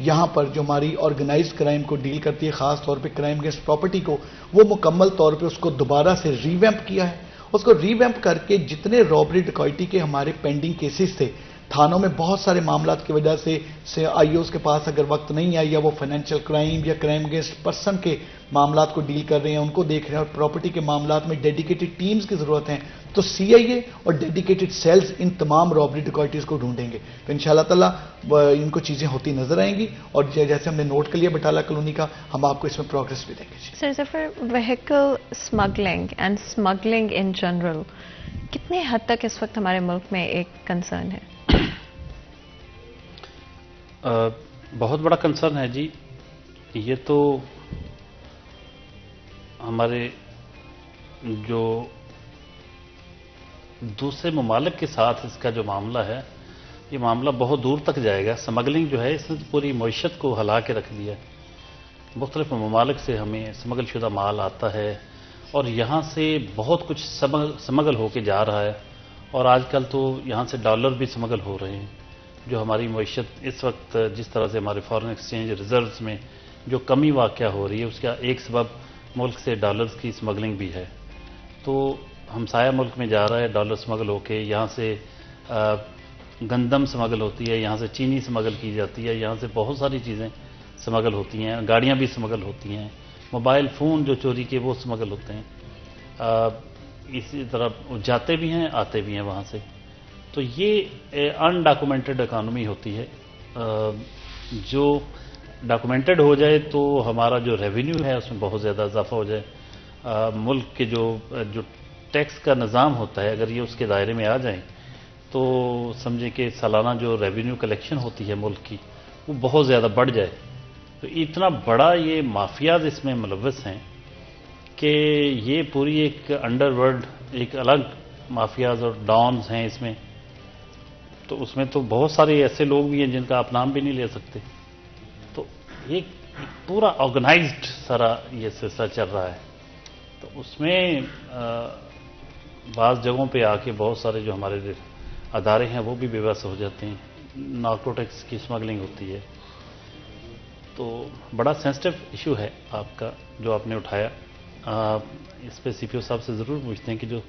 یہاں پر جو ہماری آرگنائزڈ کرائم کو ڈیل کرتی ہے، خاص طور پہ کرائم اگینسٹ پراپرٹی کو، وہ مکمل طور پہ اس کو دوبارہ سے ریویمپ کیا ہے. اس کو ریویمپ کر کے جتنے رابری ڈکیتی کے ہمارے پینڈنگ کیسز تھے، تھانوں میں بہت سارے معاملات کی وجہ سے آئی اوز کے پاس اگر وقت نہیں آئی، یا وہ فائنینشیل کرائم یا کرائم اگینسٹ پرسن کے معاملات کو ڈیل کر رہے ہیں، ان کو دیکھ رہے ہیں، اور پراپرٹی کے معاملات میں ڈیڈیکیٹڈ ٹیمز کی ضرورت ہے، تو سی آئی اے اور ڈیڈیکیٹڈ سیلز ان تمام رابری ڈکیٹیز کو ڈھونڈیں گے. تو انشاءاللہ تعالیٰ ان کو چیزیں ہوتی نظر آئیں گی، اور جیسے ہم نے نوٹ کر لیا بٹالہ کالونی کا، ہم آپ کو اس میں پروگریس بھی دیں گے. Sir Zafar, vehicle smuggling and smuggling in general کتنے حد تک اس وقت ہمارے ملک میں ایک کنسرن ہے؟ بہت بڑا کنسرن ہے جی. یہ تو ہمارے جو دوسرے ممالک کے ساتھ اس کا جو معاملہ ہے، یہ معاملہ بہت دور تک جائے گا. سمگلنگ جو ہے اس نے پوری معیشت کو ہلا کے رکھ دیا. مختلف ممالک سے ہمیں سمگل شدہ مال آتا ہے، اور یہاں سے بہت کچھ سمگل ہو کے جا رہا ہے. اور آج کل تو یہاں سے ڈالر بھی سمگل ہو رہے ہیں، جو ہماری معیشت اس وقت جس طرح سے ہمارے فارن ایکسچینج ریزروز میں جو کمی واقع ہو رہی ہے، اس کا ایک سبب ملک سے ڈالرز کی سمگلنگ بھی ہے. تو ہمسایہ ملک میں جا رہا ہے ڈالر سمگل ہو کے، یہاں سے گندم سمگل ہوتی ہے، یہاں سے چینی سمگل کی جاتی ہے، یہاں سے بہت ساری چیزیں سمگل ہوتی ہیں، گاڑیاں بھی سمگل ہوتی ہیں، موبائل فون جو چوری کے وہ سمگل ہوتے ہیں. اسی طرح جاتے بھی ہیں آتے بھی ہیں وہاں سے. تو یہ انڈاکومنٹڈ اکانومی ہوتی ہے. جو ڈاکومنٹڈ ہو جائے تو ہمارا جو ریونیو ہے اس میں بہت زیادہ اضافہ ہو جائے. ملک کے جو ٹیکس کا نظام ہوتا ہے، اگر یہ اس کے دائرے میں آ جائیں تو سمجھیں کہ سالانہ جو ریونیو کلیکشن ہوتی ہے ملک کی، وہ بہت زیادہ بڑھ جائے. تو اتنا بڑا یہ مافیاز اس میں ملوث ہیں کہ یہ پوری ایک انڈر ورلڈ، ایک الگ مافیاز اور ڈانز ہیں اس میں. تو اس میں تو بہت سارے ایسے لوگ بھی ہیں جن کا آپ نام بھی نہیں لے سکتے. تو ایک پورا آرگنائزڈ سارا یہ سلسلہ چل رہا ہے. تو اس میں بعض جگہوں پہ آ کے بہت سارے جو ہمارے ادارے ہیں وہ بھی بے بس ہو جاتے ہیں. نارکوٹکس کی اسمگلنگ ہوتی ہے. تو بڑا سینسٹیو ایشو ہے آپ کا جو آپ نے اٹھایا. اس پہ سی پی او صاحب سے ضرور پوچھتے ہیں کہ جو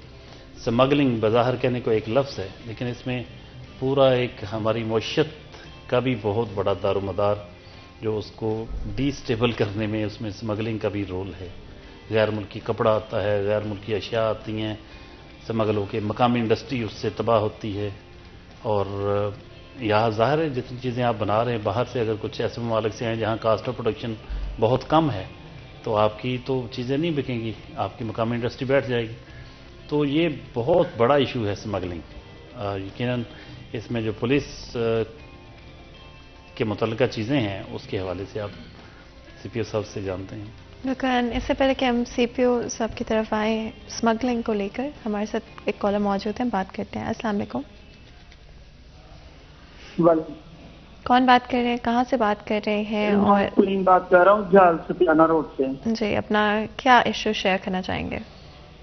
اسمگلنگ بظاہر کہنے کو ایک لفظ ہے، لیکن اس میں پورا ایک ہماری معیشت کا بھی بہت بڑا دار و مدار جو اس کو ڈی سٹیبل کرنے میں اس میں اسمگلنگ کا بھی رول ہے. غیر ملکی کپڑا آتا ہے، غیر ملکی اشیاء آتی ہیں اسمگل ہو کے، مقامی انڈسٹری اس سے تباہ ہوتی ہے. اور یہاں ظاہر ہے جتنی چیزیں آپ بنا رہے ہیں باہر سے اگر کچھ ایسے ممالک سے ہیں جہاں کاسٹ آف پروڈکشن بہت کم ہے تو آپ کی تو چیزیں نہیں بکیں گی، آپ کی مقامی انڈسٹری بیٹھ جائے گی. تو یہ بہت بڑا ایشو ہے اسمگلنگ. یقیناً اس میں جو پولیس کے متعلقہ چیزیں ہیں اس کے حوالے سے آپ سی پی او صاحب سے جانتے ہیں. لیکن اس سے پہلے کہ ہم سی پی او صاحب کی طرف آئیں، اسمگلنگ کو لے کر ہمارے ساتھ ایک کالر موجود ہیں، بات کرتے ہیں. السلام علیکم. کون بات کر رہے ہیں، کہاں سے بات کر رہے ہیں؟ اور بات کر رہا ہوں جال سفیانہ روڈ سے. جی، اپنا کیا ایشو شیئر کرنا چاہیں گے؟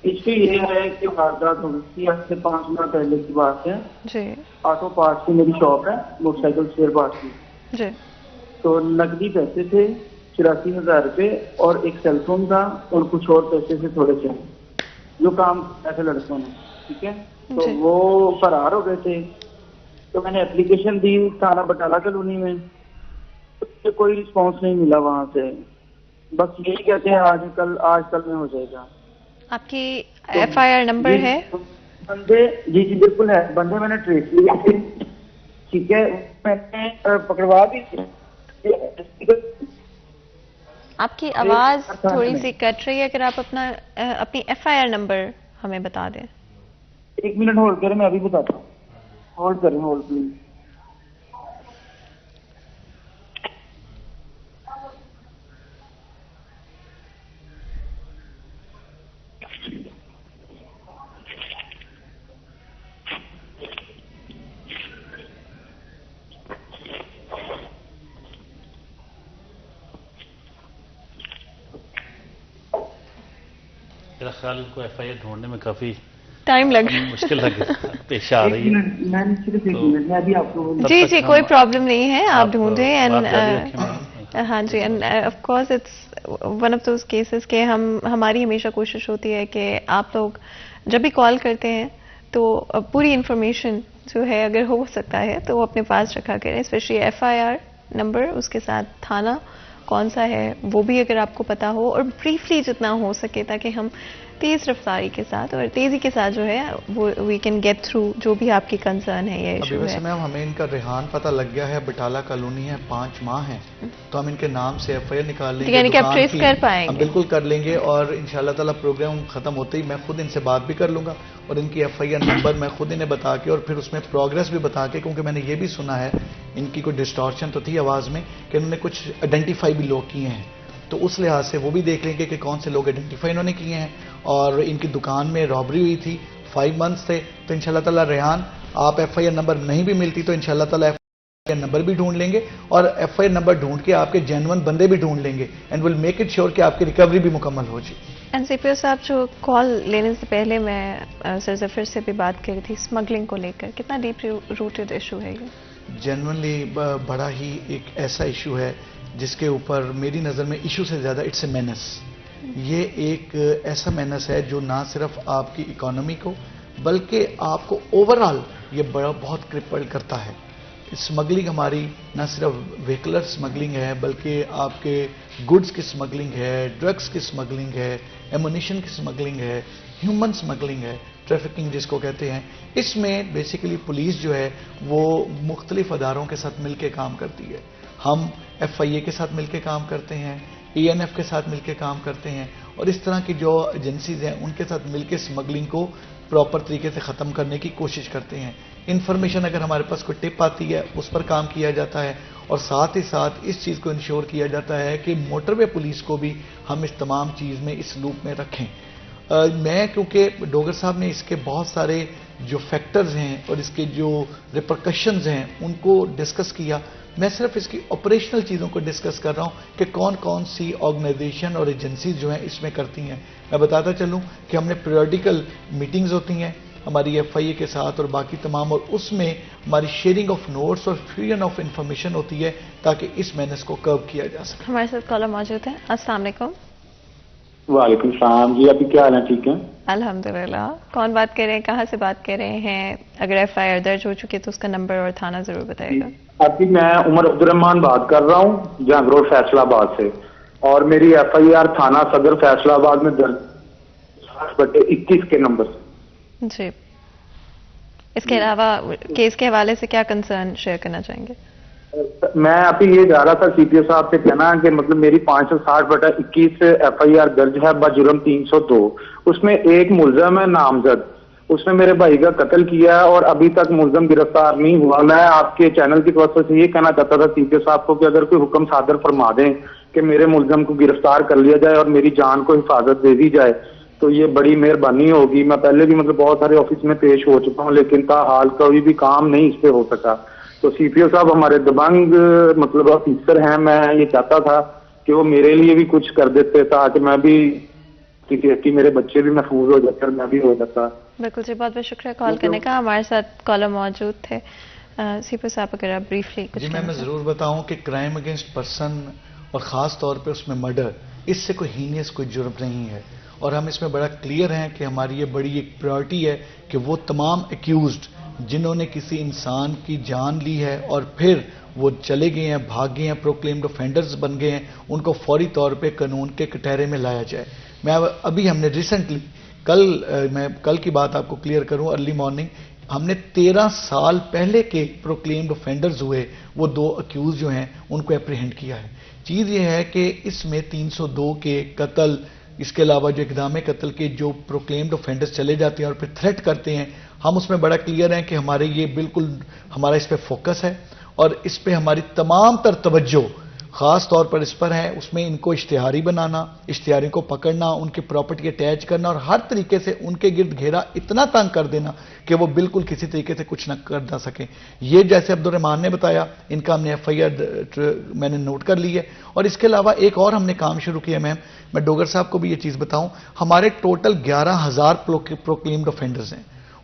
ایشو یہ ہے کہ واردات ہوئی تھی آج سے 5 ماہ پہلے کی بات ہے. جی. آٹو پارٹس کی میری شاپ ہے، موٹر سائیکل اسپیئر پارٹس کی. جی. تو نقدی پیسے تھے 84,000 روپے اور ایک سیل فون تھا اور کچھ اور پیسے سے تھوڑے سے جو کام ایسے لڑکوں نے. ٹھیک ہے. تو وہ فرار ہو گئے تھے. تو میں نے اپلیکیشن دی تھانہ بٹالہ کالونی میں، کوئی رسپانس نہیں ملا وہاں سے. بس یہی کہتے ہیں آج کل میں ہو جائے گا. آپ کی ایف آئی آر نمبر ہے؟ بندے جی بالکل ہے. بندے میں نے ٹریس لیے تھے. ٹھیک ہے. میں نے پکڑوا بھی. آپ کی آواز تھوڑی سی کٹ رہی ہے، اگر آپ اپنی ایف آئی آر نمبر ہمیں بتا دیں. 1 منٹ ہولڈ کریں، میں ابھی بتاتا ہوں. ہولڈ کریں، ہولڈ پلیز. میرا خیال ان کو ایف آئی آر ڈھونڈنے میں کافی ٹائم لگ رہا ہے, مشکل پیش آ رہی ہے. میم صرف ایک منٹ میں ابھی آپ کو جی جی کوئی پرابلم نہیں ہے, آپ ڈھونڈیں. ہاں جی, and of course it's one of those cases کہ ہماری ہمیشہ کوشش ہوتی ہے کہ آپ لوگ جب بھی کال کرتے ہیں تو پوری انفارمیشن جو ہے اگر ہو سکتا ہے تو وہ اپنے پاس رکھا کریں, اسپیشلی FIR نمبر, اس کے ساتھ تھانہ کون سا ہے وہ بھی اگر آپ کو پتا ہو, اور بریفلی جتنا ہو سکے تاکہ ہم تیز رفتاری کے ساتھ اور تیزی کے ساتھ جو ہے وہ وی کین گیٹ تھرو جو بھی آپ کی کنسرن ہے یا ایشو ہے. ویسے میم ہمیں ان کا ریحان پتہ لگ گیا ہے, بٹالہ کالونی ہے, 5 ماہ ہیں, تو ہم ان کے نام سے FIR نکال لیں گے, یعنی کہ آپ ٹریس کر پائیں گے. بالکل کر لیں گے, اور انشاءاللہ تعالیٰ پروگرام ختم ہوتے ہی میں خود ان سے بات بھی کر لوں گا, اور ان کی FIR نمبر میں خود انہیں بتا کے, اور پھر اس میں پروگریس بھی بتا کے, کیونکہ میں نے یہ بھی سنا ہے ان کی کوئی ڈسٹارشن تو تھی آواز میں کہ انہوں نے کچھ آئیڈینٹیفائی بھی لوگ کیے ہیں, تو اس لحاظ سے وہ بھی دیکھ لیں گے کہ کون سے لوگ آئیڈینٹیفائی انہوں نے کیے ہیں. اور ان کی دکان میں رابری ہوئی تھی, 5 months تھے, تو انشاءاللہ تعالیٰ ریحان آپ FIR نمبر نہیں بھی ملتی تو انشاءاللہ تعالیٰ FIR نمبر بھی ڈھونڈ لیں گے, اور FIR نمبر ڈھونڈ کے آپ کے جینون بندے بھی ڈھونڈ لیں گے, and will make it sure کہ آپ کی ریکوری بھی مکمل ہو جائے. اینڈ CPO صاحب, جو کال لینے سے پہلے میں سر ظفر سے بھی بات کر رہی تھی اسمگلنگ کو لے کر, کتنا ڈیپ روٹڈ ایشو ہے یہ؟ جنرلی بڑا ہی ایک ایسا ایشو ہے جس کے اوپر میری نظر میں ایشو سے زیادہ اٹس اے مینس. یہ ایک ایسا مینس ہے جو نہ صرف آپ کی اکانومی کو بلکہ آپ کو اوورآل یہ بہت کرپل کرتا ہے. اسمگلنگ ہماری نہ صرف وہیکلر اسمگلنگ ہے بلکہ آپ کے گڈز کی اسمگلنگ ہے, ڈرگس کی اسمگلنگ ہے, ایمونیشن کی اسمگلنگ ہے, ہیومن اسمگلنگ ہے, ٹریفکنگ جس کو کہتے ہیں. اس میں بیسیکلی پولیس جو ہے وہ مختلف اداروں کے ساتھ مل کے کام کرتی ہے. ہم FIA کے ساتھ مل کے کام کرتے ہیں, ANF کے ساتھ مل کے کام کرتے ہیں, اور اس طرح کی جو ایجنسیز ہیں ان کے ساتھ مل کے اسمگلنگ کو پراپر طریقے سے ختم کرنے کی کوشش کرتے ہیں. انفارمیشن اگر ہمارے پاس کوئی ٹپ آتی ہے اس پر کام کیا جاتا ہے, اور ساتھ ہی ساتھ اس چیز کو انشور کیا جاتا ہے کہ موٹر وے پولیس کو بھی ہم اس تمام چیز میں اس لوپ میں رکھیں. میں کیونکہ ڈوگر صاحب نے اس کے بہت سارے جو فیکٹرز ہیں اور اس کے جو ریپرکشنز ہیں ان کو ڈسکس کیا, میں صرف اس کی آپریشنل چیزوں کو ڈسکس کر رہا ہوں کہ کون کون سی آرگنائزیشن اور ایجنسیز جو ہیں اس میں کرتی ہیں. میں بتاتا چلوں کہ ہم نے پیریوڈیکل میٹنگز ہوتی ہیں ہماری FIA کے ساتھ اور باقی تمام, اور اس میں ہماری شیئرنگ آف نوٹس اور فیوژن آف انفارمیشن ہوتی ہے تاکہ اس مینس کو کرو کیا جا سکے. ہمارے ساتھ کالر موجود ہیں. السلام علیکم. وعلیکم السلام جی, آپ کیا حال ہے؟ ٹھیک ہے الحمدللہ. کون بات کر رہے ہیں, کہاں سے بات کر رہے ہیں؟ اگر FIR درج ہو چکی ہے تو اس کا نمبر اور تھانہ ضرور بتائے گا. ابھی میں عمر عبد الرحمان بات کر رہا ہوں جہانگ روڈ فیصلہ آباد سے, اور میری FIR تھانہ صدر فیصلہ آباد میں درج 60/21 کے نمبر سے. جی, اس کے علاوہ کیس کے حوالے سے کیا کنسرن شیئر کرنا چاہیں گے؟ میں ابھی یہ جا رہا تھا CPO صاحب سے کہنا کہ مطلب میری 560/21 FIR درج ہے بجرم 302. اس میں ایک ملزم ہے نامزد, اس نے میرے بھائی کا قتل کیا ہے اور ابھی تک ملزم گرفتار نہیں ہوا. میں آپ کے چینل کی طرف سے یہ کہنا چاہتا تھا CPO صاحب کو کہ اگر کوئی حکم صادر فرما دیں کہ میرے ملزم کو گرفتار کر لیا جائے اور میری جان کو حفاظت دے دی جائے تو یہ بڑی مہربانی ہوگی. میں پہلے بھی مطلب بہت سارے آفس میں پیش ہو چکا ہوں لیکن تاحال کوئی بھی کام نہیں اس پہ ہو سکا. تو CPO صاحب ہمارے دبنگ مطلب آفیسر ہیں, میں یہ چاہتا تھا کہ وہ میرے لیے بھی کچھ کر دیتے تاکہ میں بھی کہ میرے بچے بھی محفوظ ہو جاتے اور میں بھی ہو جاتا. بالکل جی, بہت بہت شکریہ کال کرنے کا. ہمارے ساتھ کالر موجود تھے. CPO صاحب اگر آپ بریفلی کچھ. جی میں ضرور بتاؤں کہ کرائم اگینسٹ پرسن اور خاص طور پہ اس میں مرڈر, اس سے کوئی ہینیس کوئی جرم نہیں ہے, اور ہم اس میں بڑا کلیئر ہیں کہ ہماری یہ بڑی ایک پرائرٹی ہے کہ وہ تمام ایکیوزڈ جنہوں نے کسی انسان کی جان لی ہے اور پھر وہ چلے گئے ہیں, بھاگ گئے ہیں, پروکلیمڈ آفینڈرز بن گئے ہیں, ان کو فوری طور پہ قانون کے کٹہرے میں لایا جائے. میں ابھی ہم نے ریسنٹلی میں کل کی بات آپ کو کلیئر کروں, ارلی مارننگ ہم نے 13 سال پہلے کے پروکلیمڈ آفینڈرز ہوئے وہ 2 اکیوز جو ہیں ان کو اپریہینڈ کیا ہے. چیز یہ ہے کہ اس میں 302 کے قتل, اس کے علاوہ جو اقدام قتل کے جو پروکلیمڈ آفینڈرز چلے جاتے ہیں اور پھر تھریٹ کرتے ہیں, ہم اس میں بڑا کلیئر ہیں کہ ہمارے یہ بالکل ہمارا اس پہ فوکس ہے اور اس پہ ہماری تمام تر توجہ خاص طور پر اس پر ہے، اس میں ان کو اشتہاری بنانا، اشتہاری کو پکڑنا، ان کی پراپرٹی اٹیچ کرنا اور ہر طریقے سے ان کے گرد گھیرا اتنا تنگ کر دینا کہ وہ بالکل کسی طریقے سے کچھ نہ کر نہ سکیں. یہ جیسے عبدالرحمان نے بتایا، ان کا ہم نے ایف آئی آر میں نے نوٹ کر لی ہے. اور اس کے علاوہ ایک اور ہم نے کام شروع کیا میم، میں ڈوگر صاحب کو بھی یہ چیز بتاؤں، ہمارے ٹوٹل 11,000 پروکلیمڈ آفینڈرز ہیں.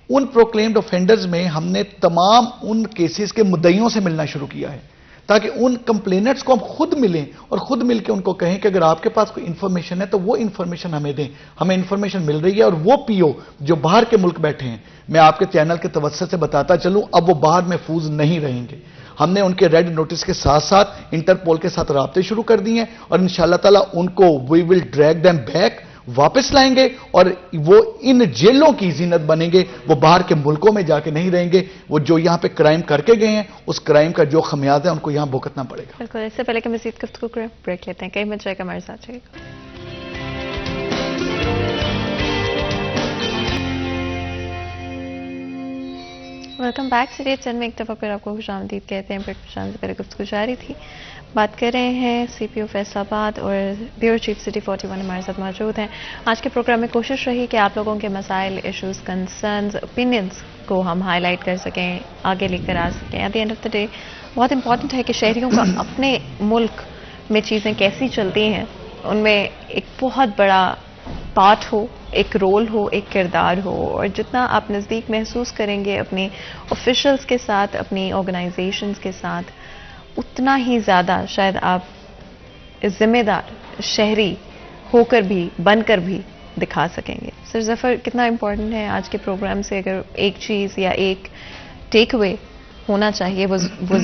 ان پروکلیمڈ آفینڈرز میں ہم نے تمام ان کیسز کے مدعیوں سے ملنا شروع کیا ہے تاکہ ان کمپلینٹس کو ہم خود ملیں اور خود مل کے ان کو کہیں کہ اگر آپ کے پاس کوئی انفارمیشن ہے تو وہ انفارمیشن ہمیں دیں. ہمیں انفارمیشن مل رہی ہے اور وہ پی او جو باہر کے ملک بیٹھے ہیں، میں آپ کے چینل کے توسط سے بتاتا چلوں، اب وہ باہر محفوظ نہیں رہیں گے. ہم نے ان کے ریڈ نوٹس کے ساتھ ساتھ انٹرپول کے ساتھ رابطے شروع کر دیے ہیں اور انشاءاللہ تعالی ان کو وی ول ڈریگ دیم بیک، واپس لائیں گے اور وہ ان جیلوں کی زینت بنیں گے. وہ باہر کے ملکوں میں جا کے نہیں رہیں گے. وہ جو یہاں پہ کرائم کر کے گئے ہیں اس کرائم کا جو خمیازہ ہے ان کو یہاں بھگتنا پڑے گا. بالکل. اس سے پہلے کہ مزید گفتگو کریں بریک لیتے ہیں. کئی منٹ جائے گا ہمارے ساتھ چلے گا. Welcome back. سیریز چند میں ایک دفعہ پھر آپ کو خوش آمدید کہتے ہیں. بریک میں سے پہلے گفتگو جاری تھی. بات کر رہے ہیں سی پی او فیصل آباد اور بیورو چیف سٹی 41 ہمارے ساتھ موجود ہیں. آج کے پروگرام میں کوشش رہی کہ آپ لوگوں کے مسائل، ایشوز، کنسرنز، اوپینینز کو ہم ہائی لائٹ کر سکیں، آگے لے کر آ سکیں. At the end of the day بہت امپورٹنٹ ہے کہ شہریوں کا اپنے ملک میں چیزیں کیسی چلتی ہیں ان میں ایک بہت بڑا پارٹ ہو، ایک رول ہو، ایک کردار ہو. اور جتنا آپ نزدیک محسوس کریں گے اپنی آفیشلز کے ساتھ، اپنی آرگنائزیشنز کے ساتھ، اتنا ہی زیادہ شاید آپ ذمہ دار شہری ہو کر بھی، بن کر بھی دکھا سکیں گے. سر ظفر، کتنا امپورٹنٹ ہے آج کے پروگرام سے اگر ایک چیز یا ایک ٹیک اوے ہونا چاہیے وہ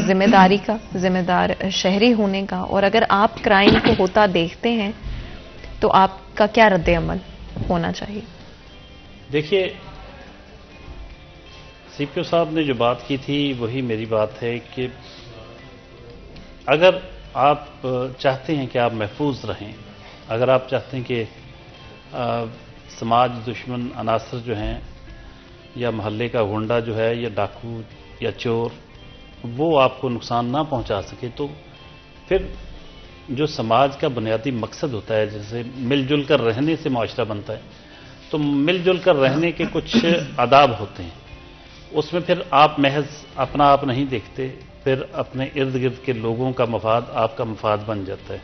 ذمہ داری کا، ذمہ دار شہری ہونے کا. اور اگر آپ کرائم کو ہوتا دیکھتے ہیں تو آپ کا کیا رد عمل ہونا چاہیے؟ دیکھیے، سی پی او صاحب نے جو بات کی تھی وہی میری بات ہے کہ اگر آپ چاہتے ہیں کہ آپ محفوظ رہیں، اگر آپ چاہتے ہیں کہ سماج دشمن عناصر جو ہیں یا محلے کا گنڈا جو ہے یا ڈاکو یا چور وہ آپ کو نقصان نہ پہنچا سکے، تو پھر جو سماج کا بنیادی مقصد ہوتا ہے، جیسے مل جل کر رہنے سے معاشرہ بنتا ہے، تو مل جل کر رہنے کے کچھ آداب ہوتے ہیں. اس میں پھر آپ محض اپنا آپ نہیں دیکھتے، پھر اپنے ارد گرد کے لوگوں کا مفاد آپ کا مفاد بن جاتا ہے.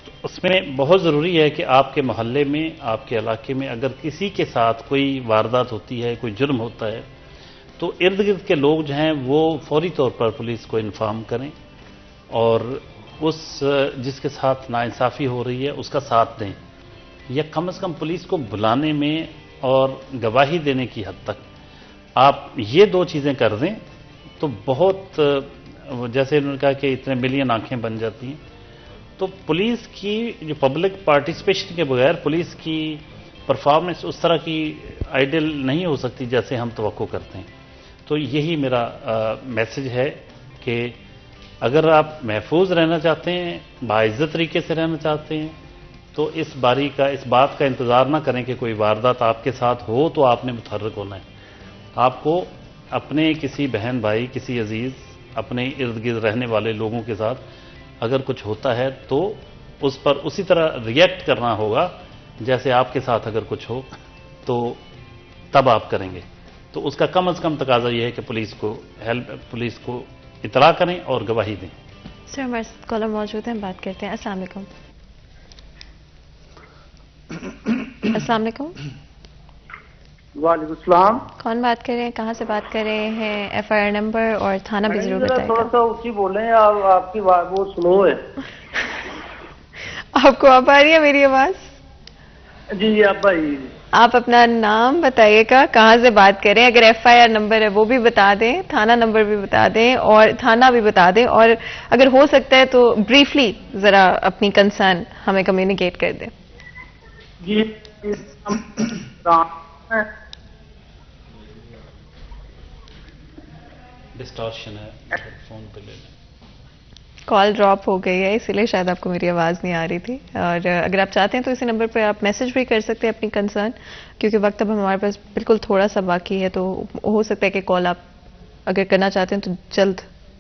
تو اس میں بہت ضروری ہے کہ آپ کے محلے میں، آپ کے علاقے میں اگر کسی کے ساتھ کوئی واردات ہوتی ہے، کوئی جرم ہوتا ہے، تو ارد گرد کے لوگ جو ہیں وہ فوری طور پر پولیس کو انفارم کریں اور اس جس کے ساتھ ناانصافی ہو رہی ہے اس کا ساتھ دیں، یا کم از کم پولیس کو بلانے میں اور گواہی دینے کی حد تک آپ یہ دو چیزیں کر دیں تو بہت، جیسے انہوں نے کہا کہ اتنے ملین آنکھیں بن جاتی ہیں. تو پولیس کی جو پبلک پارٹیسپیشن کے بغیر پولیس کی پرفارمنس اس طرح کی آئیڈیل نہیں ہو سکتی جیسے ہم توقع کرتے ہیں. تو یہی میرا میسج ہے کہ اگر آپ محفوظ رہنا چاہتے ہیں، باعزت طریقے سے رہنا چاہتے ہیں، تو اس بات کا انتظار نہ کریں کہ کوئی واردات آپ کے ساتھ ہو تو آپ نے متحرک ہونا ہے. آپ کو اپنے کسی بہن بھائی، کسی عزیز، اپنے ارد گرد رہنے والے لوگوں کے ساتھ اگر کچھ ہوتا ہے تو اس پر اسی طرح ریئیکٹ کرنا ہوگا جیسے آپ کے ساتھ اگر کچھ ہو تو تب آپ کریں گے. تو اس کا کم از کم تقاضا یہ ہے کہ پولیس کو اطلاع کریں اور گواہی دیں. سر ہمارے ساتھ کالر موجود ہیں، بات کرتے ہیں. السلام علیکم. السلام علیکم. وعلیکم السلام. کون بات کر رہے ہیں، کہاں سے بات کر رہے ہیں؟ ایف آئی آر نمبر اور تھانہ بھی ضرور بتائیں. تھوڑا سا اونچی بولیں، آپ کی آواز بہت سلو ہے. آپ کو آ رہی ہے میری آواز؟ جی آپ بھائی، آپ اپنا نام بتائیے گا، کہاں سے بات کریں، اگر ایف آئی آر نمبر ہے وہ بھی بتا دیں، تھانہ نمبر بھی بتا دیں اور تھانہ بھی بتا دیں، اور اگر ہو سکتا ہے تو بریفلی ذرا اپنی کنسرن ہمیں کمیونیکیٹ کر دیں. جی ڈسٹارشن ہے، فون پہ لے لیں. کال ڈراپ ہو گئی ہے، اسی لیے شاید آپ کو میری آواز نہیں آ رہی تھی. اور اگر آپ چاہتے ہیں تو اسی نمبر پہ آپ میسج بھی کر سکتے ہیں اپنی کنسرن، کیونکہ وقت اب ہمارے پاس بالکل تھوڑا سا باقی ہے، تو ہو سکتا ہے کہ کال آپ اگر کرنا چاہتے ہیں تو جلد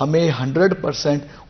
100%